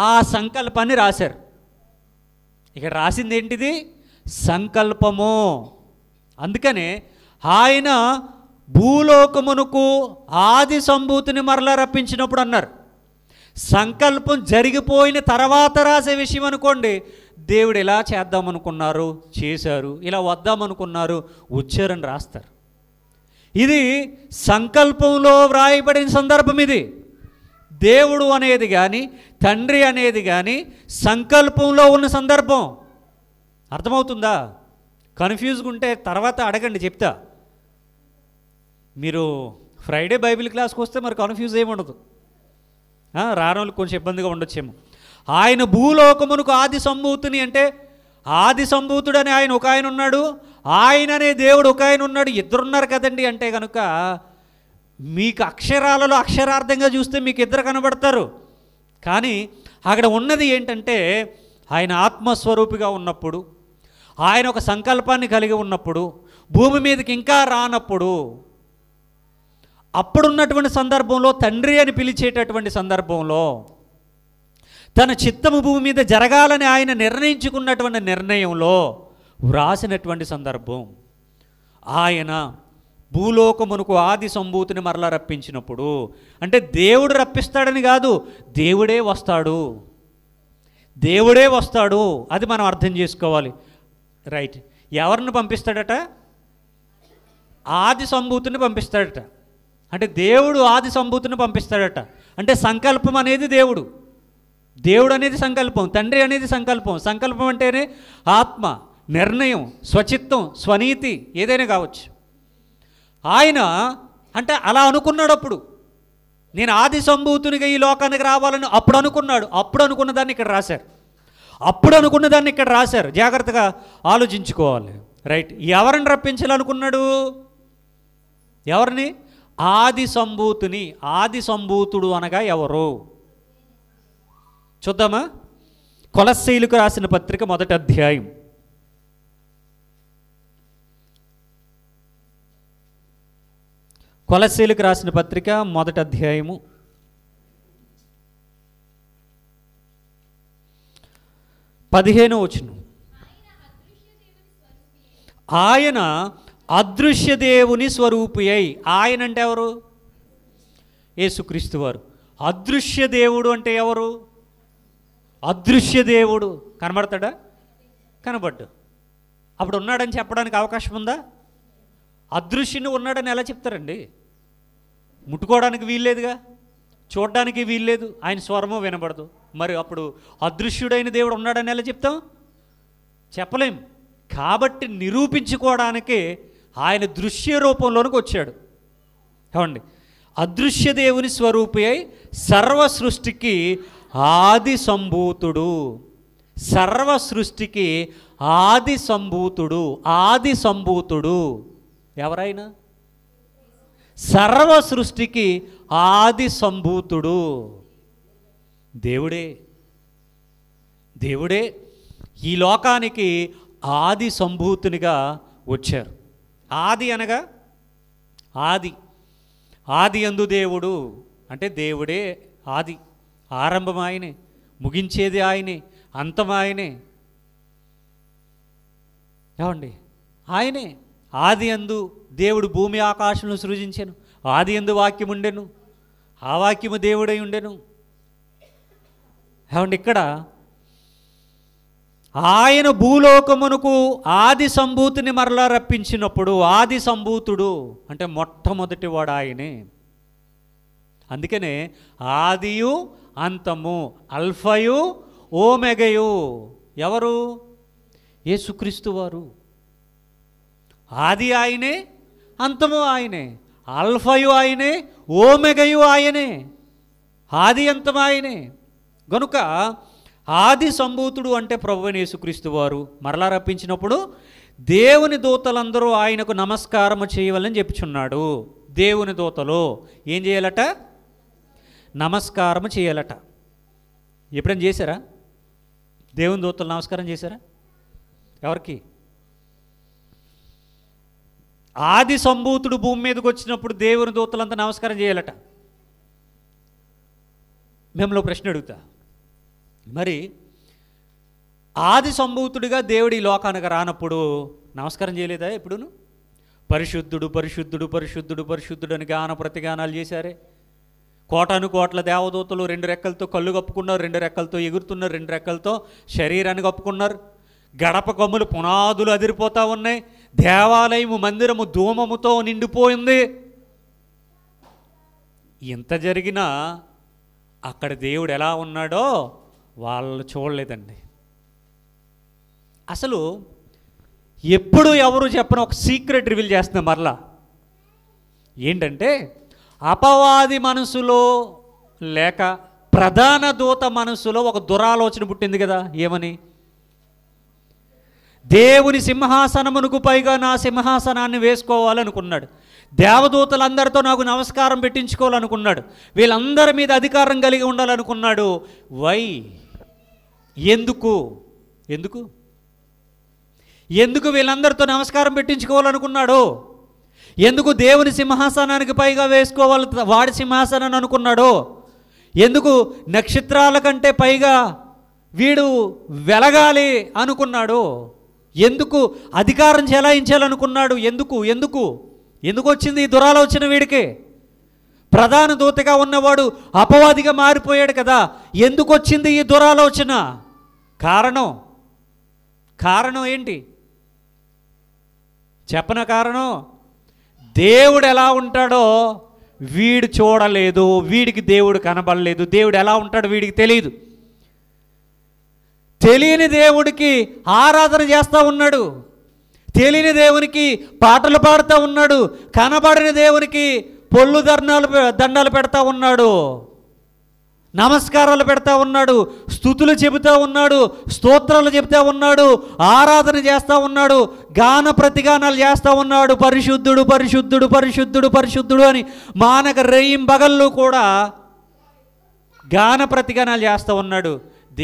ఆ సంకల్పాన్ని రాశారు. ఇక్కడ రాసింది ఏంటిది? సంకల్పము. అందుకనే ఆయన భూలోకమునకు ఆది సంభూతిని మరలా రప్పించినప్పుడు అన్నారు. సంకల్పం జరిగిపోయిన తర్వాత రాసే విషయం అనుకోండి, దేవుడు ఇలా చేద్దామనుకున్నారు చేశారు, ఇలా వద్దామనుకున్నారు వచ్చారని రాస్తారు. ఇది సంకల్పంలో వ్రాయబడిన సందర్భం. ఇది దేవుడు అనేది కానీ తండ్రి అనేది కానీ సంకల్పంలో ఉన్న సందర్భం. అర్థమవుతుందా? కన్ఫ్యూజ్గా ఉంటే తర్వాత అడగండి, చెప్తా. మీరు ఫ్రైడే బైబిల్ క్లాస్కి వస్తే మరి కన్ఫ్యూజ్ ఏముండదు. రానోళ్ళకి కొంచెం ఇబ్బందిగా ఉండొచ్చేమో. ఆయన భూలోకమునకు ఆది సంభూతిని అంటే ఆది సంభూతుడని ఆయన ఒక ఆయన ఉన్నాడు, ఆయన అనే దేవుడు ఒక ఆయన ఉన్నాడు, ఇద్దరున్నారు కదండి. అంటే కనుక మీకు అక్షరాలలో అక్షరార్థంగా చూస్తే మీకు ఇద్దరు కనబడతారు. కానీ అక్కడ ఉన్నది ఏంటంటే ఆయన ఆత్మస్వరూపిగా ఉన్నప్పుడు, ఆయన ఒక సంకల్పాన్ని కలిగి ఉన్నప్పుడు, భూమి మీదకి ఇంకా రానప్పుడు, అప్పుడున్నటువంటి సందర్భంలో తండ్రి అని పిలిచేటటువంటి సందర్భంలో తన చిత్తము భూమి మీద జరగాలని ఆయన నిర్ణయించుకున్నటువంటి నిర్ణయంలో వ్రాసినటువంటి సందర్భం. ఆయన భూలోకమునకు ఆది సంభూతిని మరలా రప్పించినప్పుడు, అంటే దేవుడు రప్పిస్తాడని కాదు, దేవుడే వస్తాడు, దేవుడే వస్తాడు. అది మనం అర్థం చేసుకోవాలి. రైట్. ఎవరిని పంపిస్తాడట? ఆది సంభూతిని పంపిస్తాడట. అంటే దేవుడు ఆది సంభూతిని పంపిస్తాడట. అంటే సంకల్పం అనేది దేవుడు, దేవుడు అనేది సంకల్పం, తండ్రి అనేది సంకల్పం. సంకల్పం అంటేనే ఆత్మ, నిర్ణయం, స్వచిత్తం, స్వనీతి, ఏదైనా కావచ్చు. ఆయన అంటే అలా అనుకున్నాడు. అప్పుడు నేను ఆది సంభూతునిగా ఈ లోకానికి రావాలని అప్పుడు అనుకున్నాడు. అప్పుడు అనుకున్న దాన్ని ఇక్కడ రాశారు. అప్పుడు అనుకున్న దాన్ని ఇక్కడ రాశారు. జాగ్రత్తగా ఆలోచించుకోవాలి. రైట్. ఎవరిని రప్పించాలనుకున్నాడు? ఎవరిని? ఆది సంభూతుని. ఆది సంభూతుడు అనగా ఎవరు చూద్దామా? కొలస్సీలకు రాసిన పత్రిక 1వ అధ్యాయం. కొలస్సీలకు రాసిన పత్రిక 1వ అధ్యాయము 15వ వచనం. ఆయన అదృశ్య దేవుని స్వరూపి అయి. ఆయన అంటే ఎవరు? యేసుక్రీస్తు వారు. అదృశ్య దేవుడు అంటే ఎవరు? అదృశ్య దేవుడు కనబడతాడా? కనబడ్డు. అప్పుడు ఉన్నాడని చెప్పడానికి అవకాశం ఉందా? అదృశ్యుని ఉన్నాడని ఎలా చెప్తారండి? ముట్టుకోవడానికి వీల్లేదుగా, చూడడానికి వీల్లేదు, ఆయన స్వరము వినబడదు. మరి అప్పుడు అదృశ్యుడైన దేవుడు ఉన్నాడని ఎలా చెప్తాం? చెప్పలేం. కాబట్టి నిరూపించుకోవడానికి ఆయన దృశ్య రూపంలోనికి వచ్చాడు. ఏమండి? అదృశ్య దేవుని స్వరూపి అయి సర్వ సృష్టికి ఆది సంభూతుడు. సర్వ సృష్టికి ఆది సంభూతుడు. ఆది సంభూతుడు ఎవరైనా? సర్వ సృష్టికి ఆది సంభూతుడు దేవుడే. దేవుడే ఈ లోకానికి ఆది సంభూతునిగా వచ్చారు. ఆది అనగా ఆది. ఆది యందు దేవుడు అంటే దేవుడే ఆది. ఆరంభం ఆయనే, ముగించేది ఆయనే, అంతం ఆయనే. ఏమండి? ఆయనే. ఆది యందు దేవుడు భూమి ఆకాశములను సృజించెను. ఆది యందు వాక్యం ఉండెను, ఆ వాక్యము దేవుడై ఉండెను. ఏమండి? ఇక్కడ ఆయన భూలోకమునకు ఆది సంభూతిని మరలా రప్పించినప్పుడు, ఆది సంభూతుడు అంటే మొట్టమొదటి వాడు ఆయనే. అందుకనే ఆదియు అంతము, అల్ఫయు ఓమెగయు. ఎవరు? యేసుక్రీస్తు వారు. ఆది ఆయనే, అంతము ఆయనే, అల్ఫయు ఆయనే, ఓమెగయు ఆయనే, ఆది అంతం ఆయనే. గనుక ఆది సంభూతుడు అంటే ప్రభువైన యేసుక్రీస్తు వారు మరలా రప్పించినప్పుడు దేవుని దూతలందరూ ఆయనకు నమస్కారము చేయవాలని చెప్పుచున్నాడు. దేవుని దూతలు ఏం చేయాలట? నమస్కారం చేయాలట. ఎప్పుడైనా చేశారా? దేవుని దూతలు నమస్కారం చేశారా? ఎవరికి? ఆది సంభూతుడు భూమి మీదకి వచ్చినప్పుడు దేవుని దూతలంతా నమస్కారం చేయాలట. మిమ్మల్ని ప్రశ్న అడుగుతా, మరి ఆది సంభూతుడిగా దేవుడి లోకానికి రానప్పుడు నమస్కారం చేయలేదా ఎప్పుడును? పరిశుద్ధుడు పరిశుద్ధుడు పరిశుద్ధుడు పరిశుద్ధుడు అని గాన ప్రతిగానాలు చేశారే. కోటాను కోట్ల దేవదూతలు 2 రెక్కలతో కళ్ళు కప్పుకున్నారు, 2 రెక్కలతో ఎగురుతున్నారు, 2 రెక్కలతో శరీరాన్ని కప్పుకున్నారు. గడప కమ్ములు పునాదులు అదిరిపోతూ ఉన్నాయి. దేవాలయము మందిరము ధూమముతో నిండిపోయింది. ఇంత జరిగినా అక్కడ దేవుడు ఎలా ఉన్నాడో వాళ్ళు చూడలేదండి. అసలు ఎప్పుడు ఎవరు చెప్పిన ఒక సీక్రెట్ రివీల్ చేస్తున్నా మరలా. ఏంటంటే అపవాది మనసులో లేక ప్రధాన దూత మనసులో ఒక దురాలోచన పుట్టింది కదా. ఏమని? దేవుని సింహాసనమునకు పైగా నా సింహాసనాన్ని వేసుకోవాలనుకున్నాడు. దేవదూతలందరితో నాకు నమస్కారం పెట్టించుకోవాలనుకున్నాడు. వీళ్ళందరి మీద అధికారం కలిగి ఉండాలనుకున్నాడు. వై? ఎందుకు? ఎందుకు వీళ్ళందరితో నమస్కారం పెట్టించుకోవాలనుకున్నాడు? ఎందుకు దేవుని సింహాసనానికి పైగా వేసుకోవాలి వాడి సింహాసనాన్ని అనుకున్నాడు? ఎందుకు నక్షత్రాల కంటే పైగా వీడు వెలగాలి అనుకున్నాడు? ఎందుకు అధికారం చెలాయించాలనుకున్నాడు? ఎందుకు ఎందుకు ఎందుకు వచ్చింది ఈ దురాలోచన వీడికి? ప్రధాన దూతగా ఉన్నవాడు అపవాదిగా మారిపోయాడు కదా, ఎందుకు వచ్చింది ఈ దురాలోచన? కారణం ఏంటి చెప్పన? కారణం దేవుడు ఎలా ఉంటాడో వీడు చూడలేదు, వీడికి దేవుడు కనబడలేదు. దేవుడు ఎలా ఉంటాడో వీడికి తెలియదు. తెలియని దేవుడికి ఆరాధన చేస్తూ ఉన్నాడు, తెలియని దేవునికి పాటలు పాడుతూ ఉన్నాడు, కనబడిన దేవునికి పొల్లు దండాలు పెడతా ఉన్నాడు, నమస్కారాలు పెడతా ఉన్నాడు, స్తుతులు చెబుతూ ఉన్నాడు, స్తోత్రాలు చెబుతూ ఉన్నాడు, ఆరాధన చేస్తూ ఉన్నాడు, గాన ప్రతిగానాలు చేస్తూ ఉన్నాడు. పరిశుద్ధుడు పరిశుద్ధుడు పరిశుద్ధుడు పరిశుద్ధుడు అని మానక రేయింబగళ్ళు కూడా గాన ప్రతిగానాలు చేస్తూ ఉన్నాడు.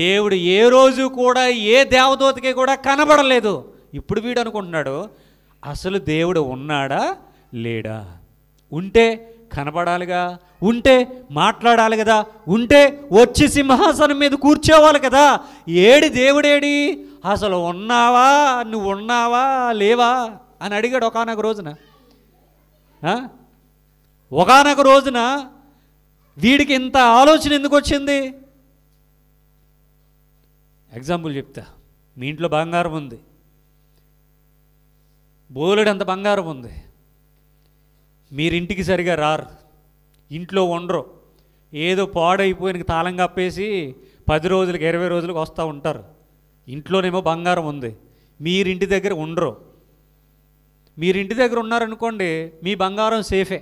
దేవుడు ఏ రోజు కూడా ఏ దేవదూతకి కూడా కనబడలేదు. ఇప్పుడు వీడు అనుకుంటున్నాడు, అసలు దేవుడు ఉన్నాడా లేడా? ఉంటే కనబడాలిగా, ఉంటే మాట్లాడాలి కదా, ఉంటే వచ్చి సింహాసనం మీద కూర్చోవాలి కదా. ఏడి దేవుడేడి? అసలు ఉన్నావా, నువ్వు ఉన్నావా లేవా అని అడిగాడు ఒకానొక రోజున. ఒకానొక రోజున వీడికి ఇంత ఆలోచన ఎందుకు వచ్చింది? ఎగ్జాంపుల్ చెప్తా. మీ ఇంట్లో బంగారం ఉంది, బోలెడంత బంగారం ఉంది. మీరింటికి సరిగా రారు, ఇంట్లో ఉండరు, ఏదో పాడైపోయిన తాళం కప్పేసి 10 రోజులకి 20 రోజులకు వస్తూ ఉంటారు. ఇంట్లోనేమో బంగారం ఉంది, మీరింటి దగ్గర ఉండరు. మీరింటి దగ్గర ఉన్నారనుకోండి, మీ బంగారం సేఫే.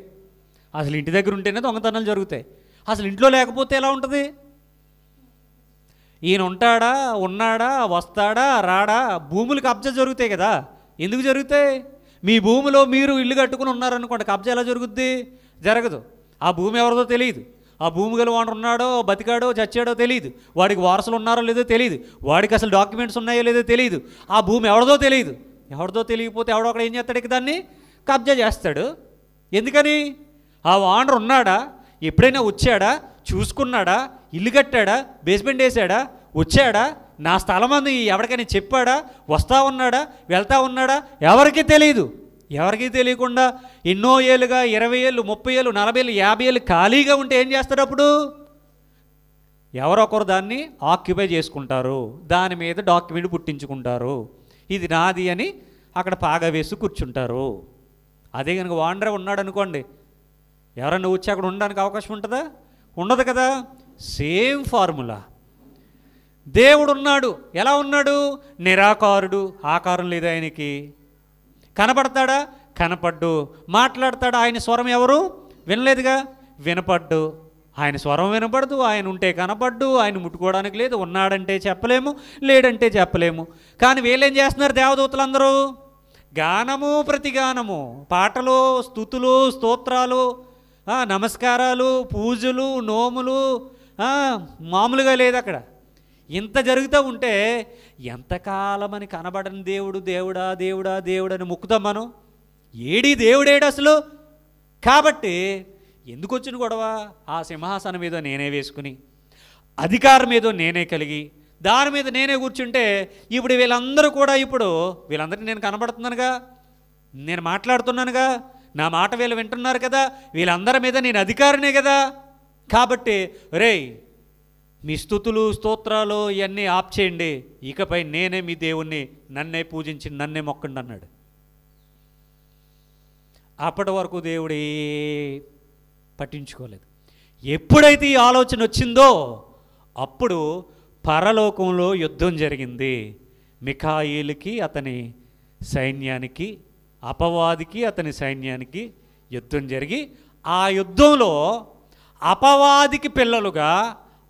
అసలు ఇంటి దగ్గర ఉంటేనే దొంగతనాలు జరుగుతాయి. అసలు ఇంట్లో లేకపోతే ఎలా ఉంటుంది? ఈయన ఉంటాడా, ఉన్నాడా, వస్తాడా, రాడా? భూములు కబ్జా జరుగుతాయి కదా. ఎందుకు జరుగుతాయి? మీ భూమిలో మీరు ఇల్లు కట్టుకుని ఉన్నారనుకోండి, కబ్జా ఎలా జరుగుద్ది? జరగదు. ఆ భూమి ఎవరిదో తెలియదు, ఆ భూమి గల వాడు ఉన్నాడో బతికాడో చచ్చాడో తెలియదు, వాడికి వారసులు ఉన్నారో లేదో తెలియదు, వాడికి అసలు డాక్యుమెంట్స్ ఉన్నాయో లేదో తెలియదు, ఆ భూమి ఎవరిదో తెలియదు. ఎవరిదో తెలియకపోతే ఎవడో అక్కడ ఏం చేస్తాడు? ఇక దాన్ని కబ్జా చేస్తాడు. ఎందుకని? ఆ ఓనర్ ఉన్నాడా, ఎప్పుడైనా వచ్చాడా, చూసుకున్నాడా, ఇల్లు కట్టాడా, బేస్మెంట్ వేసాడా, వచ్చాడా, నా స్థలం అంది ఎవరికైనా చెప్పాడా, వస్తూ ఉన్నాడా, వెళ్తూ ఉన్నాడా? ఎవరికీ తెలియదు. ఎవరికీ తెలియకుండా ఎన్నో ఏళ్ళుగా 20 ఏళ్ళు 30 ఏళ్ళు 40 ఏళ్ళు 50 ఏళ్ళు ఖాళీగా ఉంటే ఏం చేస్తారు? అప్పుడు ఎవరొకరు దాన్ని ఆక్యుపై చేసుకుంటారు, దాని మీద డాక్యుమెంట్ పుట్టించుకుంటారు, ఇది నాది అని అక్కడ పాగా వేసి కూర్చుంటారు. అదే కనుక వాండర్ ఉన్నాడు అనుకోండి, ఎవరన్నా వచ్చి అక్కడ ఉండడానికి అవకాశం ఉంటుందా? ఉండదు కదా. Same formula. దేవుడు ఉన్నాడు. ఎలా ఉన్నాడు? నిరాకారుడు, ఆకారం లేదు ఆయనకి. కనపడతాడా? కనపడ్డు. మాట్లాడతాడా? ఆయన స్వరం ఎవరు వినలేదుగా, వినపడ్డు. ఆయన స్వరం వినపడదు, ఆయన ఉంటే కనపడ్డు, ఆయన ముట్టుకోవడానికి లేదు. ఉన్నాడంటే చెప్పలేము, లేడంటే చెప్పలేము. కానీ వీళ్ళేం చేస్తున్నారు? దేవదూతలందరూ గానము ప్రతిగానము, పాటలు, స్తుతులు, స్తోత్రాలు, నమస్కారాలు, పూజలు, నోములు మామూలుగా లేదు అక్కడ. ఇంత జరుగుతూ ఉంటే ఎంతకాలమని కనబడని దేవుడు దేవుడా దేవుడా దేవుడని మొక్కుతాం మనం. ఏడి దేవుడేడు అసలు? కాబట్టి ఎందుకు వచ్చిన గొడవ? ఆ సింహాసనం ఏదో నేనే వేసుకుని, అధికారం ఏదో నేనే కలిగి, దాని మీద నేనే కూర్చుంటే ఇప్పుడు వీళ్ళందరూ కూడా, ఇప్పుడు వీళ్ళందరికీ నేను కనబడుతున్నానుగా, నేను మాట్లాడుతున్నానుగా, నా మాట వీళ్ళు వింటున్నారు కదా, వీళ్ళందరి మీద నేను అధికారినే కదా. కాబట్టి రేయ్, మీ స్తుతులు స్తోత్రాలు ఇవన్నీ ఆప్ చేయండి, ఇకపై నేనే మీ దేవుణ్ణి, నన్నే పూజించి నన్నే మొక్కండి అన్నాడు. అప్పటి వరకు దేవుడే పట్టించుకోలేదు. ఎప్పుడైతే ఈ ఆలోచన వచ్చిందో అప్పుడు పరలోకంలో యుద్ధం జరిగింది. మిఖాయిలుకి అతని సైన్యానికి, అపవాదికి అతని సైన్యానికి యుద్ధం జరిగి, ఆ యుద్ధంలో అపవాదికి పిల్లలుగా,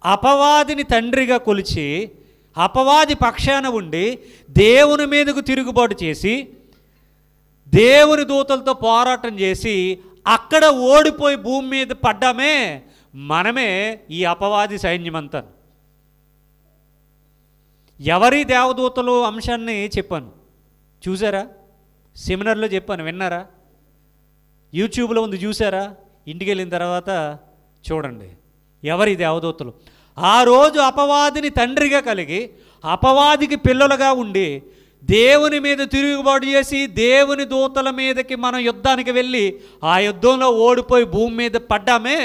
అపవాదిని తండ్రిగా కొలిచి, అపవాది పక్షాన ఉండి దేవుని మీదకు తిరుగుబాటు చేసి, దేవుని దూతలతో పోరాటం చేసి అక్కడ ఓడిపోయి భూమి మీద పడ్డామే మనమే ఈ అపవాది సైన్యమంతా. ఎవరి దేవదూతలు అంశాన్ని చెప్పాను. చూసారా? సెమినార్లో చెప్పాను, విన్నారా? యూట్యూబ్లో ఉంది, చూసారా? ఇంటికి వెళ్ళిన తర్వాత చూడండి ఎవరి దేవదూతలు. ఆ రోజు అపవాదిని తండ్రిగా కలిగి అపవాదికి పిల్లలుగా ఉండి దేవుని మీద తిరుగుబాటు చేసి దేవుని దూతల మీదకి మనం యుద్ధానికి వెళ్ళి ఆ యుద్ధంలో ఓడిపోయి భూమి మీద పడ్డామే.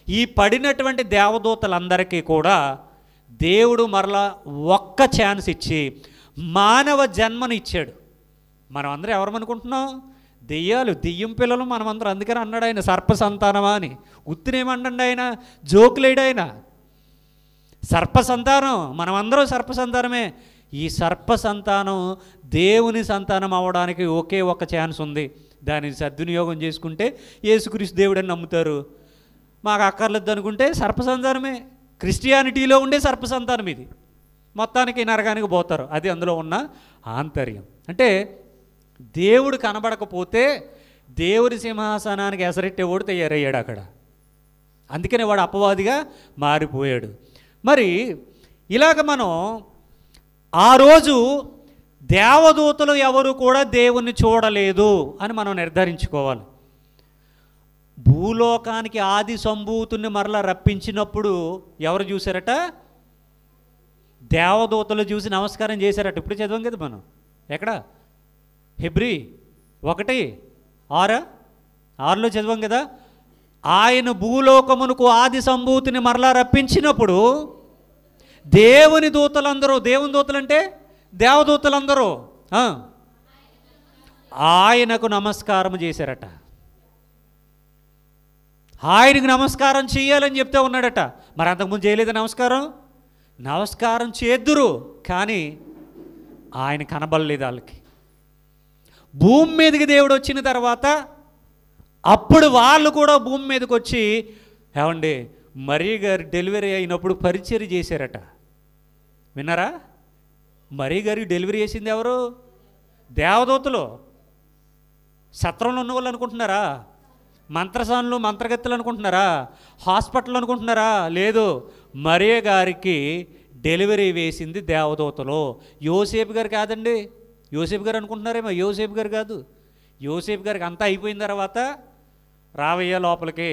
ఈ పడినటువంటి దేవదూతలందరికీ కూడా దేవుడు మరలా ఒక్క ఛాన్స్ ఇచ్చి మానవ జన్మను ఇచ్చాడు. మనం అందరం ఎవరమనుకుంటున్నాం? దెయ్యాలు, దెయ్యం పిల్లలు మనమందరం. అందుకని అన్నాడు ఆయన సర్ప సంతానమా అని. గుర్తునేమండండి ఆయన, జోకులేడు ఆయన. సర్ప సంతానం, మనమందరం సర్ప సంతానమే. ఈ సర్ప సంతానం దేవుని సంతానం అవ్వడానికి ఒకే ఒక ఛాన్స్ ఉంది. దానిని సద్వినియోగం చేసుకుంటే యేసుక్రీస్తు దేవుడని నమ్ముతారు. మాకు అక్కర్లేదు అనుకుంటే సర్ప సంతానమే. క్రిస్టియానిటీలో ఉండే సర్ప సంతానం ఇది. మొత్తానికి నరకానికి పోతారు. అది అందులో ఉన్న ఆంతర్యం. అంటే దేవుడు కనబడకపోతే దేవుడి సింహాసనానికి ఎసరెట్టేవాడు తయారయ్యాడు అక్కడ. అందుకనే వాడు అపవాదిగా మారిపోయాడు. మరి ఇలాగ మనం ఆ రోజు దేవదూతలు ఎవరు కూడా దేవుణ్ణి చూడలేదు అని మనం నిర్ధారించుకోవాలి. భూలోకానికి ఆది సంభూతుని మరలా రప్పించినప్పుడు ఎవరు చూశారట? దేవదూతలు చూసి నమస్కారం చేశారట. ఇప్పుడు చదివాం కదా మనం. ఎక్కడ? హెబ్రీ 1:6లో చదివాం కదా. ఆయన భూలోకమునకు ఆది సంభూతిని మరలా రప్పించినప్పుడు దేవుని దూతలందరూ, దేవుని దూతలంటే దేవదూతలందరూ ఆయనకు నమస్కారం చేశారట. ఆయనకు నమస్కారం చేయాలని చెప్తే ఉన్నాడట. మరి అంతకుముందు చేయలేదు నమస్కారం చేద్దురు, కానీ ఆయన కనబడలేదు వాళ్ళకి. భూమి మీదకి దేవుడు వచ్చిన తర్వాత అప్పుడు వాళ్ళు కూడా భూమి మీదకి వచ్చి ఏమండి మరియ గారి డెలివరీ అయినప్పుడు పరిచర్య చేశారట. విన్నారా? మరియ గారికి డెలివరీ చేసింది ఎవరు? దేవదూతలు. సత్రంలో ఉన్న వాళ్ళు అనుకుంటున్నారా? మంత్రసానులు, మంత్రగత్తెలు అనుకుంటున్నారా? హాస్పిటల్ అనుకుంటున్నారా? లేదు, మరియ గారికి డెలివరీ వేసింది దేవదూతలు. యోసేపు గారు కాదండి. యోసేపు గారు అనుకుంటున్నారేమో, యోసేపు గారు కాదు. యోసేపు గారికి అంతా అయిపోయిన తర్వాత రావయ్య లోపలికి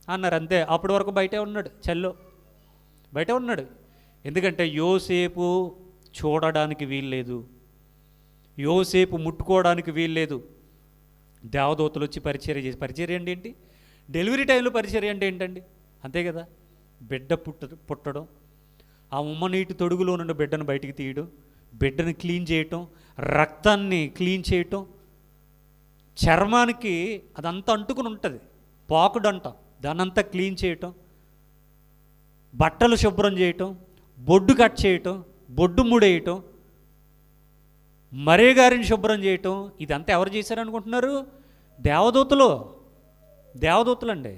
అన్నారు, అంతే. అప్పటి వరకు బయటే ఉన్నాడు, చల్లో బయటే ఉన్నాడు. ఎందుకంటే యోసేపు చూడడానికి వీల్లేదు, యోసేపు ముట్టుకోవడానికి వీల్లేదు. దేవదూతలు వచ్చి పరిచర్య చేసి, పరిచర్య అంటే ఏంటి? డెలివరీ టైంలో పరిచర్య అంటే ఏంటండి? అంతే కదా. బిడ్డ పుట్టడం, ఆ ఉమ్మ నీటి తొడుగులో నుండి బిడ్డను బయటికి తీయడం, బిడ్డను క్లీన్ చేయటం, రక్తాన్ని క్లీన్ చేయటం, చర్మానికి అదంతా అంటుకుని ఉంటుంది, పాకుడు అంటాం, దాన్నంతా క్లీన్ చేయటం, బట్టలు శుభ్రం చేయటం, బొడ్డు కట్ చేయటం, బొడ్డు ముడేయటం, మరియ గారిని శుభ్రం చేయటం, ఇదంతా ఎవరు చేశారనుకుంటున్నారు? దేవదూతలండి.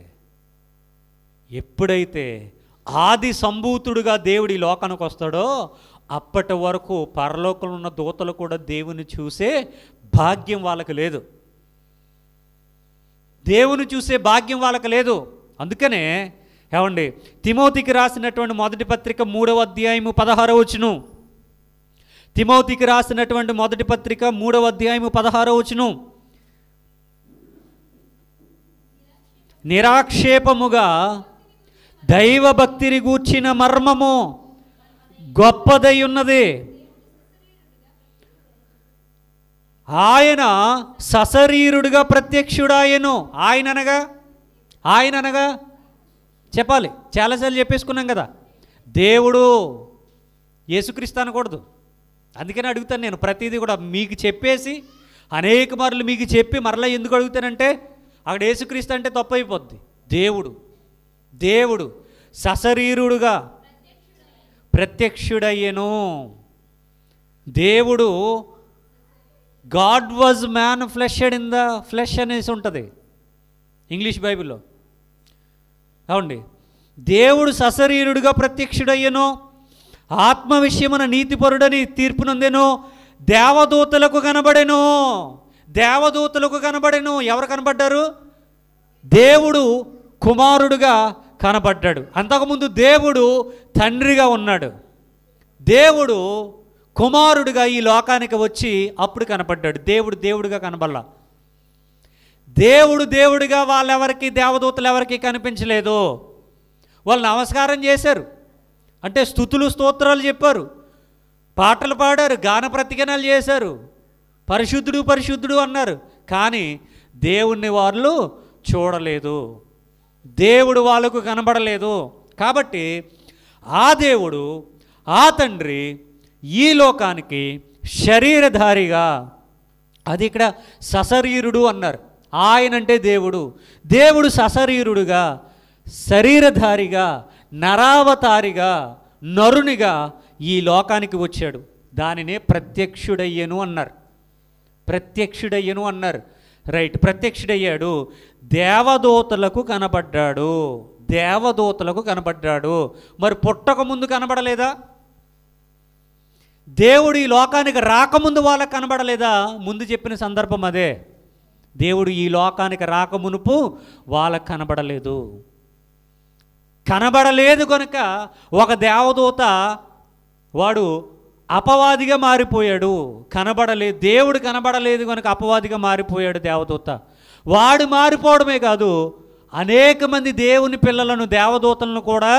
ఎప్పుడైతే ఆది సంభూతుడుగా దేవుడు ఈ లోకానికి వస్తాడో అప్పటి వరకు పరలోకంలో ఉన్న దూతలు కూడా దేవుని చూసే భాగ్యం వాళ్ళకి లేదు. దేవుని చూసే భాగ్యం వాళ్ళకి లేదు. అందుకనే ఏమండి తిమోతికి రాసినటువంటి మొదటి పత్రిక 3:16 తిమోతికి రాసినటువంటి మొదటి పత్రిక 3:16 నిరాక్షేపముగా దైవభక్తిని గూర్చిన మర్మము గొప్పదై ఉన్నది. ఆయన సశరీరుడిగా ప్రత్యక్షుడాయను. ఆయన అనగా చెప్పాలి, చాలాసార్లు చెప్పేసుకున్నాం కదా. దేవుడు యేసుక్రీస్తు అనకూడదు. అందుకని అడుగుతాను నేను ప్రతిదీ కూడా మీకు చెప్పేసి అనేక మార్లు మీకు చెప్పి మరలా ఎందుకు అడుగుతానంటే అక్కడ యేసుక్రీస్తు అంటే తప్పు అయిపోద్ది. దేవుడు సశరీరుడుగా ప్రత్యక్షుడయ్యను. దేవుడు God was manifested in the flesh అనేసి ఉంటుంది ఇంగ్లీష్ బైబిల్లో. అవునండి, దేవుడు సశరీరుడుగా ప్రత్యక్షుడయ్యను, ఆత్మ విషయమున నీతిపరుడని తీర్పునందెను, దేవదూతలకు కనబడెను. ఎవరు కనబడ్డారు? దేవుడు కుమారుడుగా కనబడ్డాడు. అంతకుముందు దేవుడు తండ్రిగా ఉన్నాడు, దేవుడు కుమారుడిగా ఈ లోకానికి వచ్చి అప్పుడు కనపడ్డాడు. దేవుడు దేవుడిగా కనబడలా. దేవుడు దేవుడిగా వాళ్ళెవరికి, దేవదూతలు ఎవరికి కనిపించలేదు. వాళ్ళు నమస్కారం చేశారు, అంటే స్తుతులు స్తోత్రాలు చెప్పారు, పాటలు పాడారు, గాన ప్రతిగణాలు చేశారు, పరిశుద్ధుడు పరిశుద్ధుడు అన్నారు. కానీ దేవుణ్ణి వాళ్ళు చూడలేదు, దేవుడు వాళ్ళకు కనబడలేదు. కాబట్టి ఆ దేవుడు, ఆ తండ్రి ఈ లోకానికి శరీరధారిగా, అది ఇక్కడ సశరీరుడు అన్నారు. ఆయనంటే దేవుడు, దేవుడు సశరీరుడుగా, శరీరధారిగా, నరావతారిగా, నరునిగా ఈ లోకానికి వచ్చాడు. దానినే ప్రత్యక్షుడయ్యను అన్నారు. ప్రత్యక్షుడయ్యను అన్నారు. రైట్, ప్రత్యక్షుడయ్యాడు. దేవదూతలకు కనబడ్డాడు, దేవదూతలకు కనబడ్డాడు. మరి పుట్టక ముందు కనబడలేదా? దేవుడు ఈ లోకానికి రాకముందు వాళ్ళకు కనబడలేదా? ముందు చెప్పిన సందర్భం అదే. దేవుడు ఈ లోకానికి రాకమునుపు వాళ్ళకు కనబడలేదు. కనబడలేదు కనుక ఒక దేవదూత వాడు అపవాదిగా మారిపోయాడు. కనబడలేదు, దేవుడు కనబడలేదు కనుక అపవాదిగా మారిపోయాడు దేవదూత. వాడు మారిపోవడమే కాదు, అనేక మంది దేవుని పిల్లలను, దేవదూతలను కూడా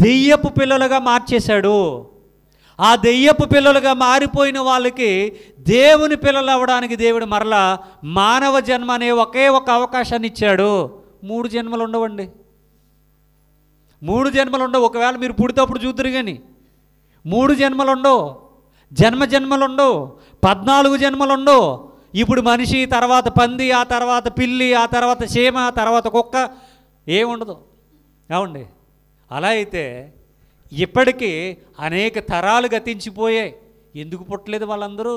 దెయ్యపు పిల్లలుగా మార్చేశాడు. ఆ దెయ్యపు పిల్లలుగా మారిపోయిన వాళ్ళకి దేవుని పిల్లలు అవ్వడానికి దేవుడు మరలా మానవ జన్మ అనే ఒకే ఒక అవకాశాన్ని ఇచ్చాడు. 3 జన్మలు ఉండవండి, 3 జన్మలు ఉండవు. ఒకవేళ మీరు పుడితేప్పుడు చూద్దరు కానీ 3 జన్మలు ఉండవు, జన్మలు ఉండవు, 14 జన్మలు ఉండవు. ఇప్పుడు మనిషి, తర్వాత పంది, ఆ తర్వాత పిల్లి, ఆ తర్వాత చీమ, ఆ తర్వాత కుక్క, ఏముండదు. ఏమండి? అలా అయితే ఇప్పటికీ అనేక తరాలు గతించిపోయాయి. ఎందుకు పుట్టలేదు వాళ్ళందరూ?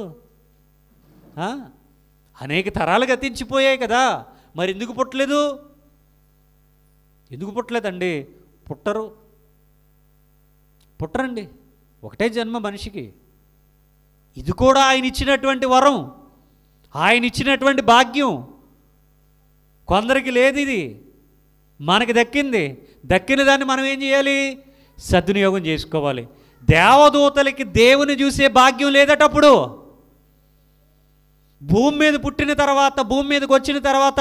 అనేక తరాలు గతించిపోయాయి కదా, మరి ఎందుకు పుట్టలేదు? ఎందుకు పుట్టలేదండి? పుట్టరండి. ఒకటే జన్మ మనిషికి. ఇది కూడా ఆయన ఇచ్చినటువంటి వరం, ఆయన ఇచ్చినటువంటి భాగ్యం. కొందరికి లేదు, ఇది మనకి దక్కింది. దక్కిన దాన్ని మనం ఏం చేయాలి? సద్వినియోగం చేసుకోవాలి. దేవదూతలకి దేవుని చూసే భాగ్యం లేదటప్పుడు. భూమి మీద పుట్టిన తర్వాత, భూమి మీదకి వచ్చిన తర్వాత,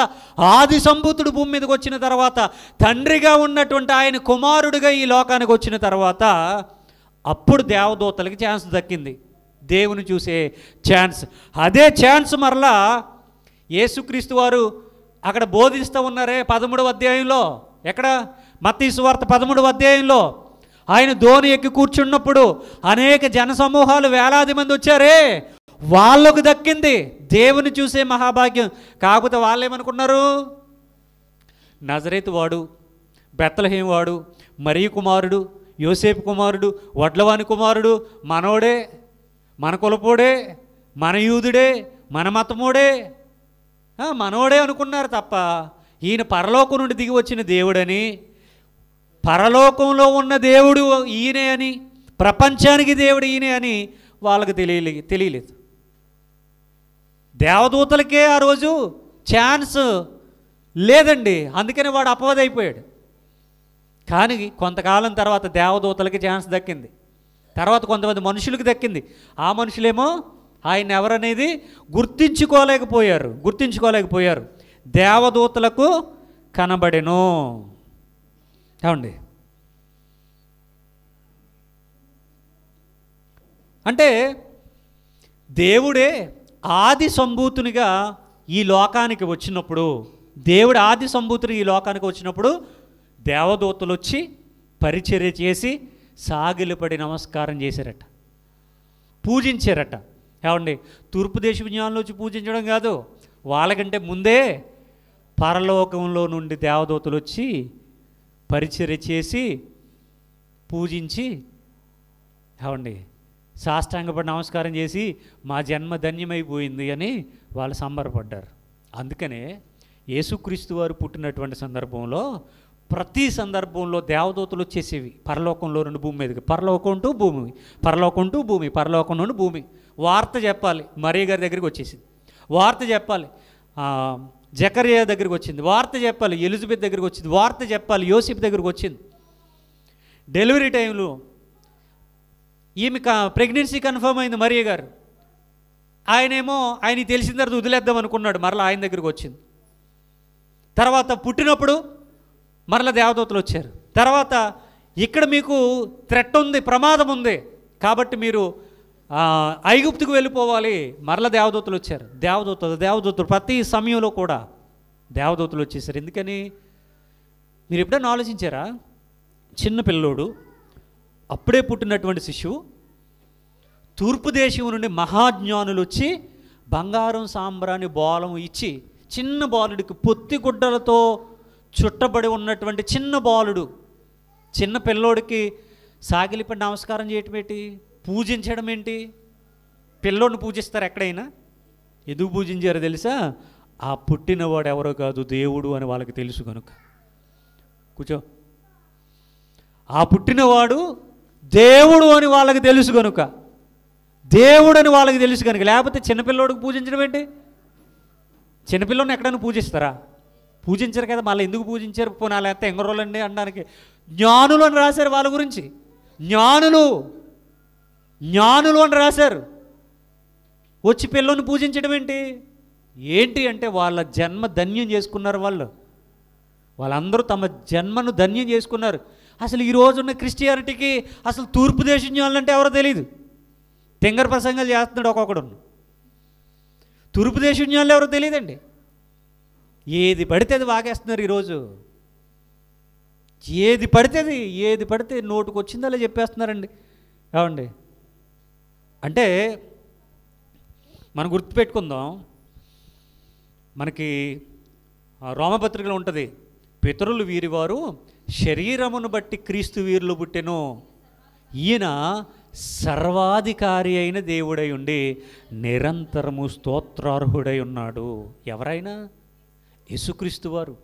ఆది సంభూతుడు భూమి మీదకి వచ్చిన తర్వాత, తండ్రిగా ఉన్నటువంటి ఆయన కుమారుడిగా ఈ లోకానికి వచ్చిన తర్వాత, అప్పుడు దేవదూతలకి ఛాన్స్ దక్కింది, దేవుని చూసే ఛాన్స్. అదే ఛాన్స్ మరలా యేసుక్రీస్తు వారు అక్కడ బోధిస్తూ ఉన్నారే 13వ అధ్యాయంలో. ఎక్కడ? మత్తయి సువార్త 13వ అధ్యాయంలో. ఆయన ధోని ఎక్కి కూర్చున్నప్పుడు అనేక జనసమూహాలు, వేలాది మంది వచ్చారే, వాళ్ళకు దక్కింది దేవుని చూసే మహాభాగ్యం. కాకపోతే వాళ్ళు ఏమనుకున్నారు? నజరేతు వాడు, బెత్లెహేము వాడు, మరియ కుమారుడు, యోసేపు కుమారుడు, వడ్లవాని కుమారుడు, మనోడే, మన కులపోడే, మన యూదుడే, మన మతమోడే, మనోడే అనుకున్నారు తప్ప ఈయన పరలోకం నుండి దిగి వచ్చిన దేవుడని, పరలోకంలో ఉన్న దేవుడు ఈయనే అని, ప్రపంచానికి దేవుడు ఈయనే అని వాళ్ళకి తెలియలేదు. దేవదూతలకే ఆ రోజు ఛాన్స్ లేదండి, అందుకని వాడు అపవాది అయిపోయాడు. కానీ కొంతకాలం తర్వాత దేవదూతలకి ఛాన్స్ దక్కింది, తర్వాత కొంతమంది మనుషులకు దక్కింది. ఆ మనుషులేమో ఆయన ఎవరనేది గుర్తించుకోలేకపోయారు. దేవదూతలకు కనబడెను. ఏమండి? అంటే దేవుడే ఆది సంభూతునిగా ఈ లోకానికి వచ్చినప్పుడు, దేవుడు ఆది సంభూతుని ఈ లోకానికి వచ్చినప్పుడు దేవదూతలు వచ్చి పరిచర్య చేసి సాగిలపడి నమస్కారం చేశారట, పూజించారట. ఏమండి? తూర్పు దేశ జ్ఞానంలో వచ్చి పూజించడం కాదు, వాళ్ళకంటే ముందే పరలోకంలో నుండి దేవదూతలు వచ్చి పరిచర్య చేసి పూజించి, ఏమండి, సాష్టాంగపడి నమస్కారం చేసి మా జన్మ ధన్యమైపోయింది అని వాళ్ళు సంబరపడ్డారు. అందుకనే యేసుక్రీస్తు వారు పుట్టినటువంటి సందర్భంలో, ప్రతి సందర్భంలో దేవదూతలు వచ్చేసేవి పరలోకంలో నుండి భూమి మీదకి. పరలోకం టు భూమి, పరలోకం టు భూమి, పరలోకం నుండి భూమి. వార్త చెప్పాలి, మరియ గారి దగ్గరికి వచ్చేసింది. వార్త చెప్పాలి, జకరియా దగ్గరికి వచ్చింది. వార్త చెప్పాలి, ఎలిజబెత్ దగ్గరికి వచ్చింది. వార్త చెప్పాలి, యోసేపు దగ్గరికి వచ్చింది. డెలివరీ టైంలో ఈమె ప్రెగ్నెన్సీ కన్ఫర్మ్ అయింది మరియ గారు. ఆయనకి తెలిసిన తర్వాత వదిలేద్దాం అనుకున్నాడు. మరలా ఆయన దగ్గరికి వచ్చింది. తర్వాత పుట్టినప్పుడు మరలా దేవదూతలు వచ్చారు. తర్వాత ఇక్కడ మీకు థ్రెట్ ఉంది, ప్రమాదం ఉంది, కాబట్టి మీరు ఐగుప్తుకు వెళ్ళిపోవాలి. మరలా దేవదూతలు వచ్చారు. దేవదూతలు ప్రతి సమయంలో కూడా దేవదూతలు వచ్చేసారు. ఎందుకని మీరు ఎప్పుడైనా ఆలోచించారా? చిన్న పిల్లోడు, అప్పుడే పుట్టినటువంటి శిశువు, తూర్పు దేశం నుండి మహాజ్ఞానులు వచ్చి బంగారం సాంబ్రాణి బోలం ఇచ్చి, చిన్న బాలుడికి పొత్తి గుడ్డలతో చుట్టబడి ఉన్నటువంటి చిన్న బాలుడు, చిన్న పిల్లోడికి సాగిలిపడి నమస్కారం చేయటం ఏంటి? పూజించడం ఏంటి? పిల్లోడిని పూజిస్తారు ఎక్కడైనా. ఎందుకు పూజించారో తెలుసా? ఆ పుట్టినవాడు ఎవరో కాదు, దేవుడు అని వాళ్ళకి తెలుసు కనుక. కూర్చో. ఆ పుట్టినవాడు దేవుడు అని వాళ్ళకి తెలుసు కనుక, దేవుడు అని వాళ్ళకి తెలుసు కనుక. లేకపోతే చిన్నపిల్లోడికి పూజించడం ఏంటి? చిన్నపిల్లోని ఎక్కడైనా పూజిస్తారా? పూజించరు కదా. మళ్ళీ ఎందుకు పూజించారు? పోనీ లేకపోతే ఎంగరోళ్ళండి అనడానికి. జ్ఞానులు అని రాశారు వాళ్ళ గురించి. జ్ఞానులు అని రాశారు. వచ్చి పిల్లోని పూజించడం ఏంటి అంటే వాళ్ళ జన్మ ధన్యం చేసుకున్నారు. వాళ్ళందరూ తమ జన్మను ధన్యం చేసుకున్నారు. అసలు ఈ రోజున్న క్రిస్టియానిటీకి అసలు తూర్పు దేశ జ్ఞానులు అంటే ఎవరో తెలియదు. తెంగర ప్రసంగాలు చేస్తున్నాడు ఒక్కొక్కడు. తూర్పు దేశ జ్ఞానులు ఎవరో తెలియదండి. ఏది పడితే అది వాగేస్తున్నారు ఈరోజు. ఏది పడితే నోటుకు వచ్చిందో అలా చెప్పేస్తున్నారండి. ఏమండి అంటే మనం గుర్తుపెట్టుకుందాం. మనకి రోమపత్రికలో ఉంటుంది, పితరులు వీరివారు శరీరమును బట్టి క్రీస్తు వీరులు పుట్టెను. ఈయన సర్వాధికారి అయిన దేవుడై ఉండి నిరంతరము స్తోత్రార్హుడై ఉన్నాడు. ఎవరైనా? యేసుక్రీస్తు వారు.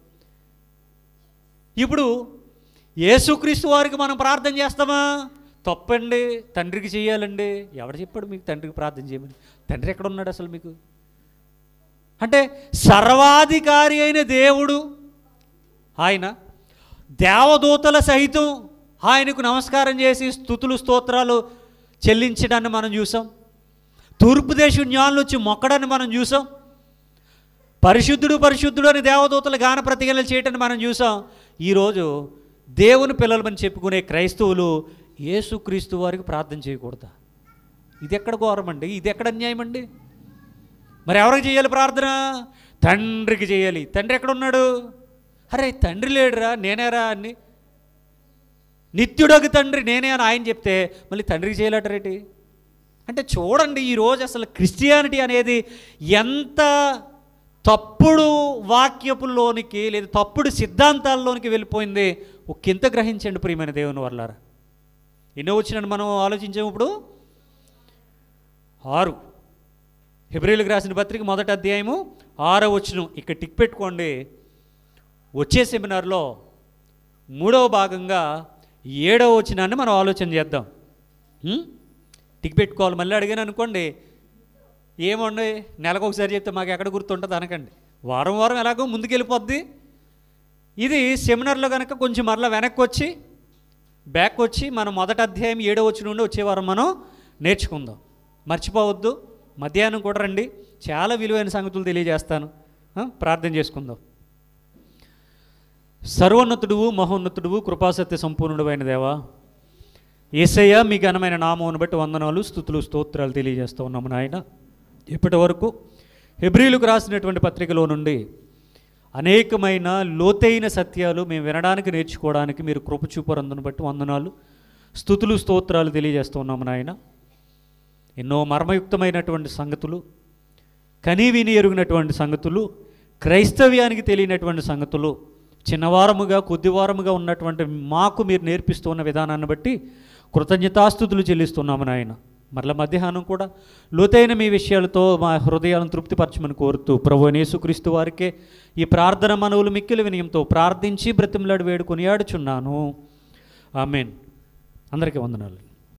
ఇప్పుడు యేసుక్రీస్తు వారికి మనం ప్రార్థన చేస్తామా? తప్పండి, తండ్రికి చేయాలండి. ఎవడు చెప్పాడు మీకు తండ్రికి ప్రార్థన చేయమని? తండ్రి ఎక్కడ ఉన్నాడు అసలు మీకు? అంటే సర్వాధికారి అయిన దేవుడు ఆయన, దేవదూతల సహితం ఆయనకు నమస్కారం చేసి స్తుతులు స్తోత్రాలు చెల్లించడాన్ని మనం చూసాం. తూర్పు దేశ జ్ఞానులు వచ్చి మొక్కడాన్ని మనం చూసాం. పరిశుద్ధుడు అని దేవదూతలు గాన ప్రతిగణలు చేయటాన్ని మనం చూసాం. ఈరోజు దేవుని పిల్లలమని చెప్పుకునే క్రైస్తవులు యేసుక్రీస్తు వారికి ప్రార్థన చేయకూడదా? ఇది ఎక్కడ ఘోరం అండి? ఇది ఎక్కడ అన్యాయం అండి? మరి ఎవరికి చేయాలి ప్రార్థన? తండ్రికి చేయాలి. తండ్రి ఎక్కడున్నాడు? అరే తండ్రి లేడురా, నేనేరా అని, నిత్యుడొక తండ్రి నేనే అని ఆయన చెప్తే మళ్ళీ తండ్రికి చేయలేటరేటి? అంటే చూడండి, ఈరోజు అసలు క్రిస్టియానిటీ అనేది ఎంత తప్పుడు వాక్యపుల్లోనికి లేదా తప్పుడు సిద్ధాంతాల్లోనికి వెళ్ళిపోయింది. ఒకంత గ్రహించండి ప్రియమైన దేవుని వర్లారా. ఎన్నో వచ్చినట్టు మనం ఆలోచించాము. ఇప్పుడు 6 హెబ్రీయులకు రాసిన పత్రిక 1వ అధ్యాయము 6వ వచనం. ఇక్కడ టిక్ పెట్టుకోండి. వచ్చే సెమినార్లో 3వ భాగంగా 7వ వచనాన్ని మనం ఆలోచన చేద్దాం. టిక్ పెట్టుకోవాలి. మళ్ళీ అడిగాను అనుకోండి, ఏమండి నెలకు ఒకసారి చెప్తే మాకు ఎక్కడ గుర్తుంటుంది అనకండి. వారం వారం ఎలాగో ముందుకెళ్ళిపోద్ది. ఇది సెమినార్లో కనుక కొంచెం మరలా వెనక్కి వచ్చి బ్యాక్ వచ్చి మనం 1వ అధ్యాయం 7వ వచనం నుండి వచ్చే వారం మనం నేర్చుకుందాం. మర్చిపోవద్దు. మధ్యాహ్నం కూడా రండి, చాలా విలువైన సంగతులు తెలియజేస్తాను. ప్రార్థన చేసుకుందాం. సర్వోన్నతుడువు, మహోన్నతుడువు, కృపాసత్య సంపూర్ణుడు అయిన దేవా, యేసయ్య మీ ఘనమైన నామమును బట్టి వందనాలు, స్తుతులు, స్తోత్రాలు తెలియజేస్తూ ఉన్నాము నాయన. ఇప్పటి వరకు హెబ్రీయులకు రాసినటువంటి పత్రికలో నుండి అనేకమైన లోతైన సత్యాలు మేము వినడానికి నేర్చుకోవడానికి మీరు కృప చూపరందును బట్టి వందనాలు, స్తుతులు, స్తోత్రాలు తెలియజేస్తూ ఉన్నాము నాయన. ఎన్నో మర్మయుక్తమైనటువంటి సంగతులు, కనీవిని ఎరుగినటువంటి సంగతులు, క్రైస్తవ్యానికి తెలియనటువంటి సంగతులు, చిన్నవారముగా కొద్దివారముగా ఉన్నటువంటి మాకు మీరు నేర్పిస్తున్న విధానాన్ని బట్టి కృతజ్ఞతాస్తుతులు చెల్లిస్తున్నాము నాయన. మరల మధ్యాహ్నం కూడా లోతైన మీ విషయాలతో మా హృదయాలను తృప్తిపరచమని కోరుతూ ప్రభువైన యేసుక్రీస్తు వారికే ఈ ప్రార్థన మనవులు మిక్కిలి వినయంతో ప్రార్థించి బ్రతిమలాడి వేడుకొని ఆడుచున్నాను. ఆమేన్. అందరికీ వందనాలు.